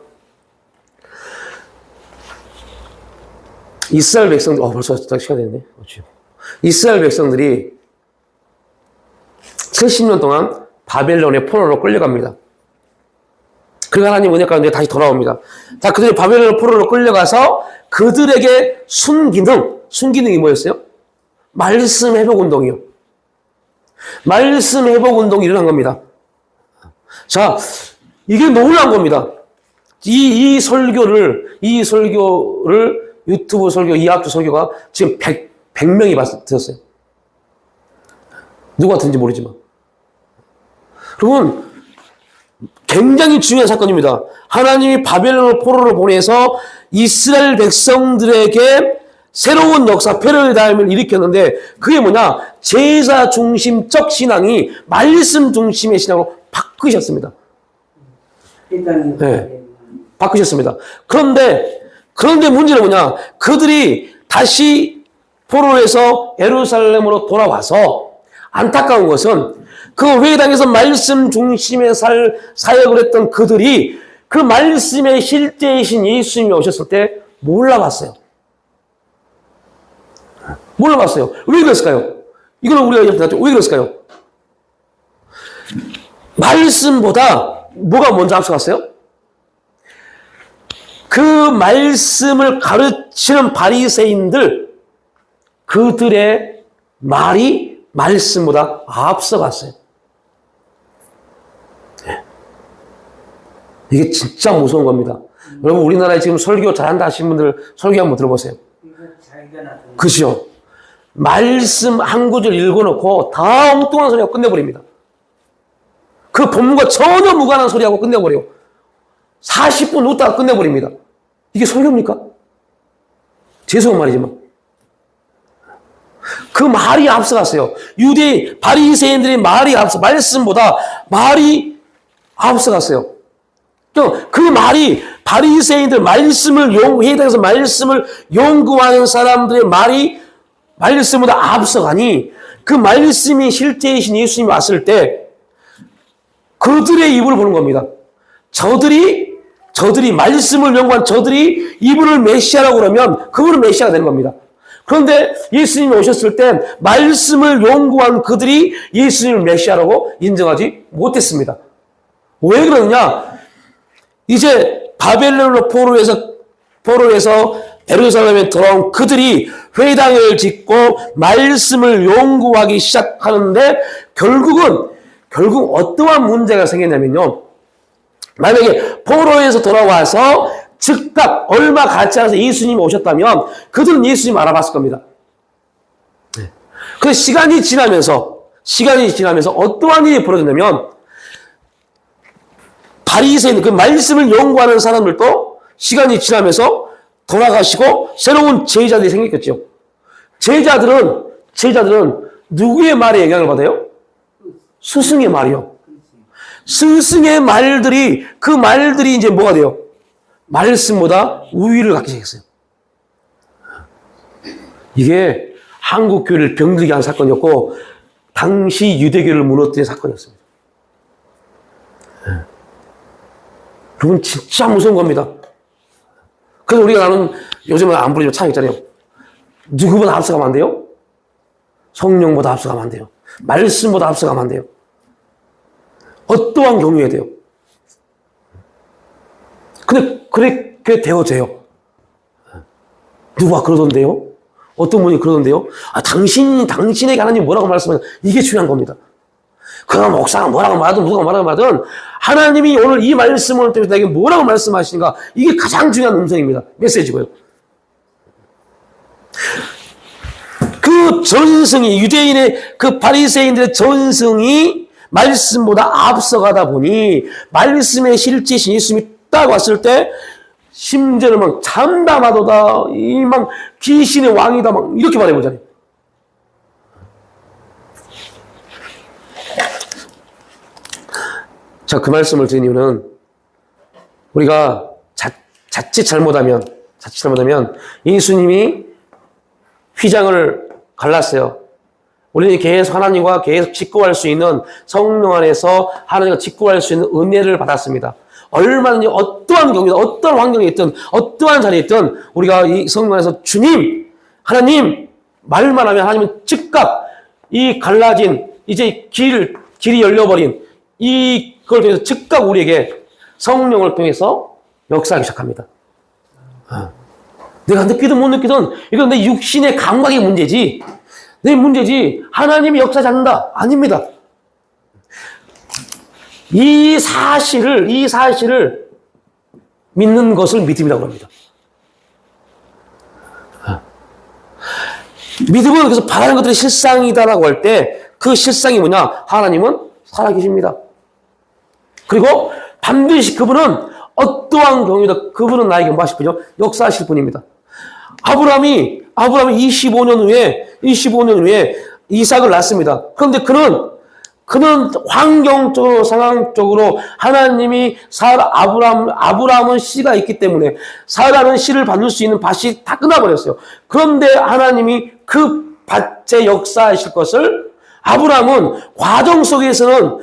이스라엘 백성들, 벌써 시간이 됐네. 이스라엘 백성들이 70년 동안 바벨론의 포로로 끌려갑니다. 그 하나님 은혜 가운데 다시 돌아옵니다. 자, 그들이 바벨론 포로로 끌려가서 그들에게 순기능이 뭐였어요? 말씀 회복 운동이요. 말씀 회복 운동이 일어난 겁니다. 자, 이게 놀라운 겁니다. 이 설교를 유튜브 설교, 이학주 설교가 지금 100명이 들었어요. 누가 듣는지 모르지만. 여러분, 굉장히 중요한 사건입니다. 하나님이 바벨론 포로를 보내서 이스라엘 백성들에게 새로운 역사, 패러다임을 일으켰는데 그게 뭐냐? 제사 중심적 신앙이 말씀 중심의 신앙으로 바꾸셨습니다. 네, 바꾸셨습니다. 그런데 문제는 뭐냐? 그들이 다시 포로에서 예루살렘으로 돌아와서 안타까운 것은 그 회당에서 말씀 중심의 사역을 했던 그들이 그 말씀의 실제이신 예수님이 오셨을 때 몰라봤어요. 왜 그랬을까요? 이거는 우리가 얘기했죠. 왜 그랬을까요? 말씀보다 뭐가 먼저 앞서갔어요? 그 말씀을 가르치는 바리새인들, 그들의 말이 말씀보다 앞서갔어요. 이게 진짜 무서운 겁니다. 여러분, 우리나라에 지금 설교 잘한다 하시는 분들 설교 한번 들어보세요. 그죠? 말씀 한 구절 읽어놓고 다 엉뚱한 소리하고 끝내버립니다. 그 본문과 전혀 무관한 소리하고 끝내버려요. 40분 웃다가 끝내버립니다. 이게 설교입니까? 죄송한 말이지만. 그 말이 앞서갔어요. 바리새인들의 말씀보다 말이 앞서갔어요. 그 말이 바리새인들 회당에서 말씀을 연구하는 사람들의 말이 말씀보다 앞서가니 그 말씀이 실제이신 예수님이 왔을 때 그들의 입을 보는 겁니다. 저들이 말씀을 연구한 저들이 이분을 메시아라고 그러면 그분은 메시아가 되는 겁니다. 그런데 예수님이 오셨을 때 말씀을 연구한 그들이 예수님을 메시아라고 인정하지 못했습니다. 왜 그러느냐? 이제 바벨론으로 포로에서 예루살렘에 돌아온 그들이 회당을 짓고 말씀을 연구하기 시작하는데 결국 어떠한 문제가 생겼냐면요. 만약에 포로에서 돌아와서 즉각 얼마 같지 않아서 예수님이 오셨다면 그들은 예수님 알아봤을 겁니다. 그 시간이 지나면서 어떠한 일이 벌어졌냐면 바리새인, 그 말씀을 연구하는 사람들도 시간이 지나면서 돌아가시고 새로운 제자들이 생겼겠죠. 제자들은 누구의 말에 영향을 받아요? 스승의 말이요. 스승의 말들이, 그 말들이 이제 뭐가 돼요? 말씀보다 우위를 갖기 시작했어요. 이게 한국 교회를 병들게 한 사건이었고 당시 유대교를 무너뜨린 사건이었습니다. 그건 진짜 무서운 겁니다. 그래서 우리가 나는 요즘은 안 부르지만 참 있잖아요. 누구보다 앞서가면 안 돼요? 성령보다 앞서가면 안 돼요. 말씀보다 앞서가면 안 돼요. 어떠한 경우에 돼요. 근데 그렇게 되어져요. 누가 그러던데요? 어떤 분이 그러던데요? 당신에게 하나님 뭐라고 말씀하냐? 이게 중요한 겁니다. 그럼 목사가 뭐라고 말하든 누가 뭐라고 말하든 하나님이 오늘 이 말씀을 통해서 나에게 뭐라고 말씀하시는가? 이게 가장 중요한 음성입니다. 메시지고요. 그 전승이 유대인의 그 바리새인들의 전승이 말씀보다 앞서가다 보니 말씀의 실제신 예수님이 딱 왔을 때 심지어는 막 참담하도다 이 막 귀신의 왕이다 막 이렇게 말해보잖아요. 자, 그 말씀을 드린 이유는 우리가 자칫 잘못하면 예수님이 휘장을 갈랐어요. 우리는 계속 하나님과 계속 직구할 수 있는 성령 안에서 하나님과 직구할 수 있는 은혜를 받았습니다. 얼마든지 어떠한 경우든 어떠한 환경에 있든 어떠한 자리에 있든 우리가 이 성령 안에서 주님, 하나님 말만 하면 하나님은 즉각 이 갈라진 이제 길이 열려버린 이걸 통해서 즉각 우리에게 성령을 통해서 역사하기 시작합니다. 내가 느끼든 못 느끼든 이건 내 육신의 감각의 문제지 내 문제지 하나님이 역사하지 않는다. 아닙니다. 이 사실을 믿는 것을 믿음이라고 합니다. 믿음은 그래서 바라는 것들이 실상이다라고 할 때 그 실상이 뭐냐? 하나님은 살아계십니다. 그리고 반드시 그분은 어떠한 경우에도 그분은 나에게 뭐 하실 분이요? 역사하실 분입니다. 아브라함이 25년 후에 이삭을 낳습니다. 그런데 그는 환경적으로 상황적으로 하나님이 아브라함은 씨가 있기 때문에 사라는 씨를 받을 수 있는 밭이 다 끝나버렸어요. 그런데 하나님이 그 밭에 역사하실 것을 아브라함은 과정 속에서는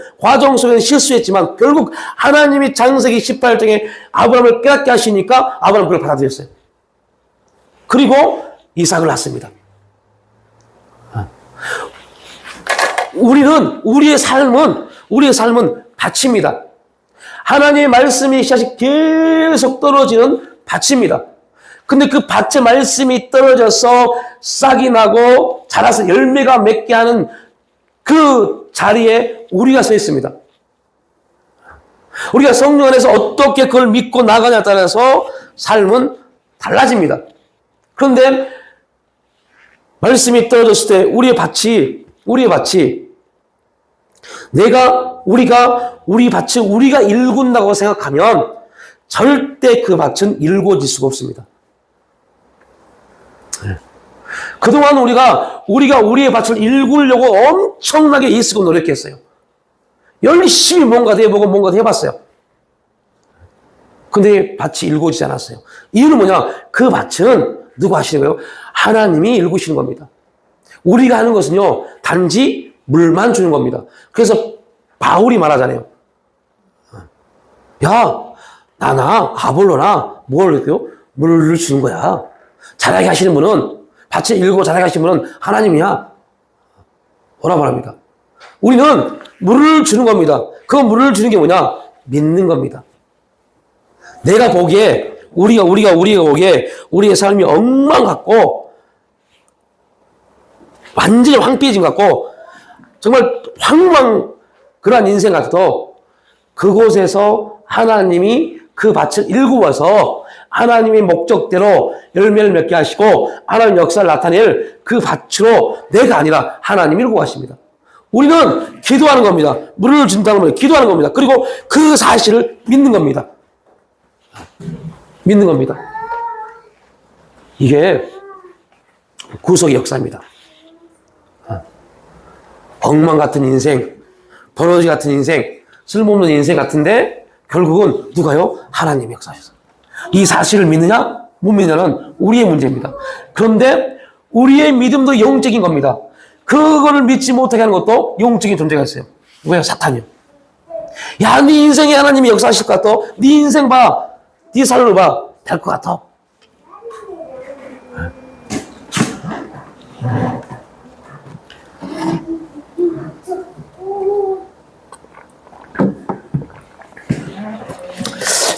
실수했지만 결국 하나님이 창세기 18장에 아브라함을 깨닫게 하시니까 아브라함은 그걸 받아들였어요. 그리고 이삭을 낳습니다. 우리의 삶은 밭입니다. 하나님의 말씀이 씨앗이 계속 떨어지는 밭입니다. 근데 그 밭에 말씀이 떨어져서 싹이 나고 자라서 열매가 맺게 하는 그 자리에 우리가 서 있습니다. 우리가 성령 안에서 어떻게 그걸 믿고 나가냐에 따라서 삶은 달라집니다. 그런데 말씀이 떨어졌을 때 우리의 밭이 우리 밭을 우리가 일군다고 생각하면 절대 그 밭은 일궈질 수가 없습니다. 그동안 우리가 우리의 밭을 일구려고 엄청나게 애쓰고 노력했어요. 열심히 뭔가도 해보고 뭔가도 해봤어요. 근데 밭이 일궈지지 않았어요. 이유는 뭐냐? 그 밭은 누가 하시는 거예요? 하나님이 일구시는 겁니다. 우리가 하는 것은요, 단지 물만 주는 겁니다. 그래서 바울이 말하잖아요. 야, 나나 아볼로나 뭘 이렇게요? 물을 주는 거야. 자라게 하시는 분은 밭을 일구고 자라게 하시는 분은 하나님이야. 뭐라 말합니다. 우리는 물을 주는 겁니다. 그 물을 주는 게 뭐냐? 믿는 겁니다. 내가 보기에 우리가 보기에 우리의 삶이 엉망 같고 완전히 황폐해진 것 같고 정말 황망 그러한 인생 같아도 그곳에서 하나님이 그 밭을 일구어서 하나님의 목적대로 열매를 맺게 하시고 하나님 역사를 나타낼 그 밭으로 내가 아니라 하나님이 일구어 가십니다. 우리는 기도하는 겁니다. 물을 준다는 거예요. 기도하는 겁니다. 그리고 그 사실을 믿는 겁니다. 믿는 겁니다. 이게 구속의 역사입니다. 엉망 같은 인생, 버러지 같은 인생, 쓸모없는 인생 같은데 결국은 누가요? 하나님이 역사하셨어요. 이 사실을 믿느냐? 못 믿느냐는 우리의 문제입니다. 그런데 우리의 믿음도 영적인 겁니다. 그거를 믿지 못하게 하는 것도 영적인 존재가 있어요. 왜? 사탄이요. 야, 네 인생에 하나님이 역사하실 것 같아. 네 인생 봐. 네 삶을 봐. 될 것 같아.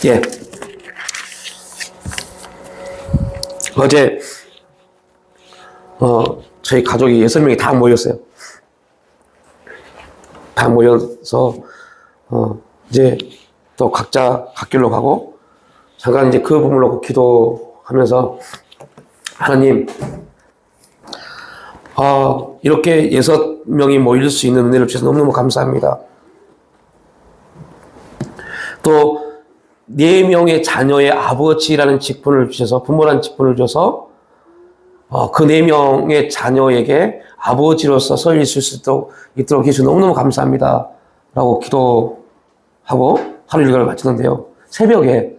예. 어제, 저희 가족이 6명이 다 모였어요. 다 모여서, 이제 또 각자 갓길로 가고, 잠깐 이제 그 부분을 놓고 기도하면서, 하나님, 이렇게 6명이 모일 수 있는 은혜를 주셔서 너무너무 감사합니다. 또 4명의 자녀의 아버지라는 직분을 주셔서, 부모라는 직분을 줘서 그 4명의 자녀에게 아버지로서 설 있을 수 있도록 해주셔서 너무너무 감사합니다 라고 기도하고 하루 일과를 마치는데요, 새벽에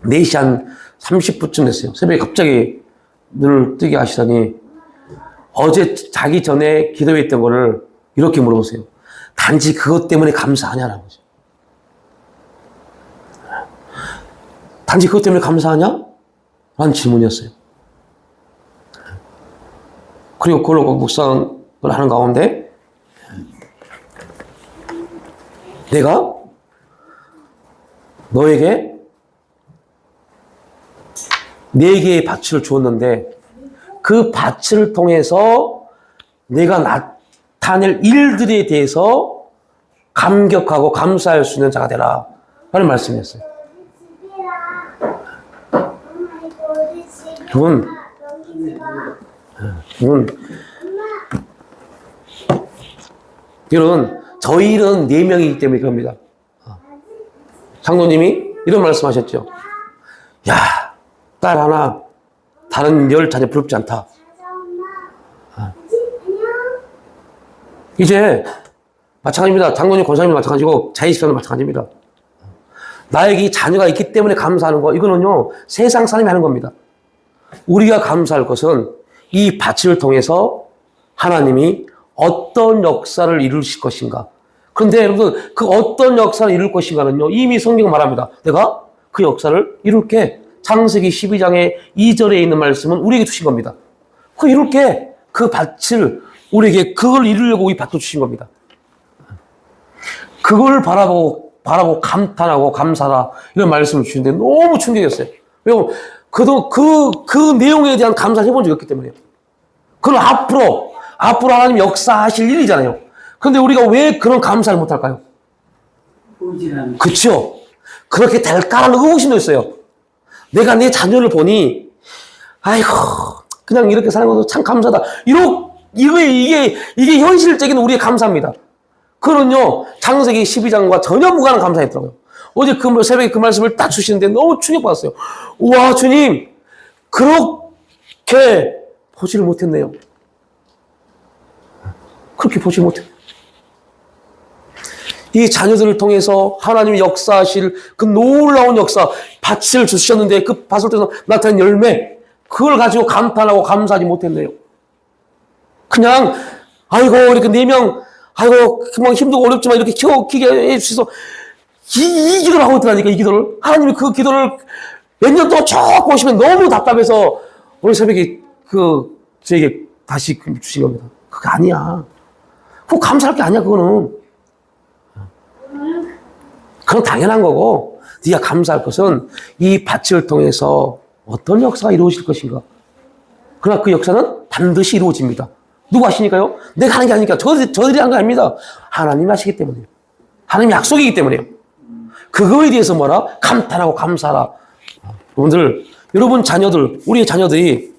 4시 한 30분쯤 됐어요. 새벽에 갑자기 눈을 뜨게 하시더니 어제 자기 전에 기도했던 거를 이렇게 물어보세요. 단지 그것 때문에 감사하냐라는 거죠. 단지 그것 때문에 감사하냐? 라는 질문이었어요. 그리고 그걸로 묵상을 하는 가운데 내가 너에게 4개의 밭을 주었는데 그 밭을 통해서 내가 나타낼 일들에 대해서 감격하고 감사할 수 있는 자가 되라 라는 말씀이었어요. 이런 저희 일은 4명이기 때문에 그럽니다. 장로님이 이런 말씀하셨죠. 야, 딸 하나 다른 10 자녀 부럽지 않다. 이제 마찬가지입니다. 장로님, 권사님도 마찬가지고 자의식사도 마찬가지입니다. 나에게 이 자녀가 있기 때문에 감사하는 거, 이거는요 세상 사람이 하는 겁니다. 우리가 감사할 것은 이 밭을 통해서 하나님이 어떤 역사를 이루실 것인가. 그런데 여러분, 그 어떤 역사를 이룰 것인가는요 이미 성경은 말합니다. 내가 그 역사를 이룰게. 창세기 12장의 2절에 있는 말씀은 우리에게 주신 겁니다. 그 이룰게. 그 밭을 우리에게, 그걸 이루려고 이 밭도 주신 겁니다. 그걸 바라보고 감탄하고 감사하라 이런 말씀을 주시는데 너무 충격이었어요. 왜냐면 그 내용에 대한 감사를 해본 적이 없기 때문에요. 그럼 앞으로 하나님 역사하실 일이잖아요. 그런데 우리가 왜 그런 감사를 못할까요? 그렇죠. 그렇게 될까라는 의구심도 있어요. 내가 내 자녀를 보니 아이고 그냥 이렇게 사는 것도 참 감사다. 이게 현실적인 우리의 감사입니다. 그런요 창세기 12장과 전혀 무관한 감사였더라고요. 어제 새벽에 그 말씀을 딱 주시는데 너무 충격받았어요. 우와 주님, 그렇게 보지를 못했네요. 그렇게 보지 못해요. 이 자녀들을 통해서 하나님이 역사하실 그 놀라운 역사, 밭을 주셨는데 그 밭을 통해서 나타난 열매, 그걸 가지고 감탄하고 감사하지 못했네요. 그냥 아이고 이렇게 4명, 아이고 뭐 힘들고 어렵지만 이렇게 키우게 해주셔서 이 기도를 하고 있더라니까. 이 기도를 하나님이 그 기도를 몇 년 동안 쭉 보시면 너무 답답해서 오늘 새벽에 저에게 다시 주신 겁니다. 그게 아니야. 그거 감사할 게 아니야. 그건 당연한 거고, 네가 감사할 것은 이 밭을 통해서 어떤 역사가 이루어질 것인가. 그러나 그 역사는 반드시 이루어집니다. 누가 하시니까요? 내가 하는 게 아니니까. 저들이 하는 게 아닙니다. 하나님이 하시기 때문에요. 하나님의 약속이기 때문에요. 그거에 대해서 감탄하고 감사하라. 여러분 자녀들, 우리의 자녀들이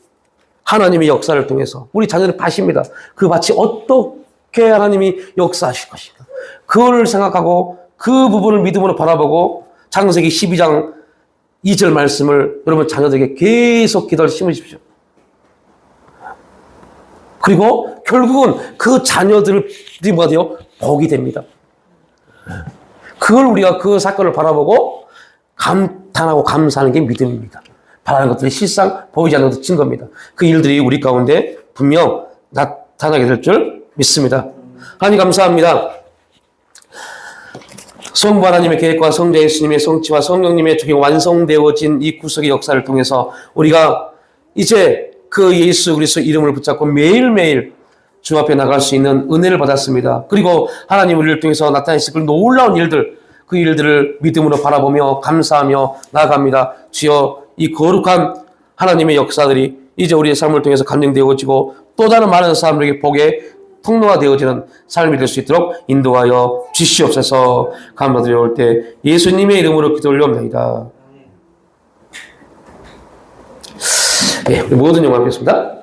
하나님의 역사를 통해서, 우리 자녀는 밭입니다. 그 밭이 어떻게 하나님이 역사하실 것인가. 그걸 생각하고 그 부분을 믿음으로 바라보고 창세기 12장 2절 말씀을 여러분 자녀들에게 계속 기도를 심으십시오. 그리고 결국은 그 자녀들이 뭐가 돼요? 복이 됩니다. 그걸 우리가 그 사건을 바라보고 감탄하고 감사하는 게 믿음입니다. 바라는 것들이 실상 보이지 않는 것도 증거입니다. 그 일들이 우리 가운데 분명 나타나게 될 줄 믿습니다. 하나님 감사합니다. 성부 하나님의 계획과 성자 예수님의 성취와 성령님의 적용 완성되어진 이 구속의 역사를 통해서 우리가 이제 그 예수 그리스도 이름을 붙잡고 매일매일 주 앞에 나갈 수 있는 은혜를 받았습니다. 그리고 하나님 우리를 통해서 나타내실 그 놀라운 일들, 그 일들을 믿음으로 바라보며 감사하며 나아갑니다. 주여, 이 거룩한 하나님의 역사들이 이제 우리의 삶을 통해서 간증되어지고 또 다른 많은 사람들에게 복의 통로가 되어지는 삶이 될 수 있도록 인도하여 주시옵소서. 감사드려올 때 예수님의 이름으로 기도 올려옵나이다. 예, 우리 모든 영광 받겠습니다.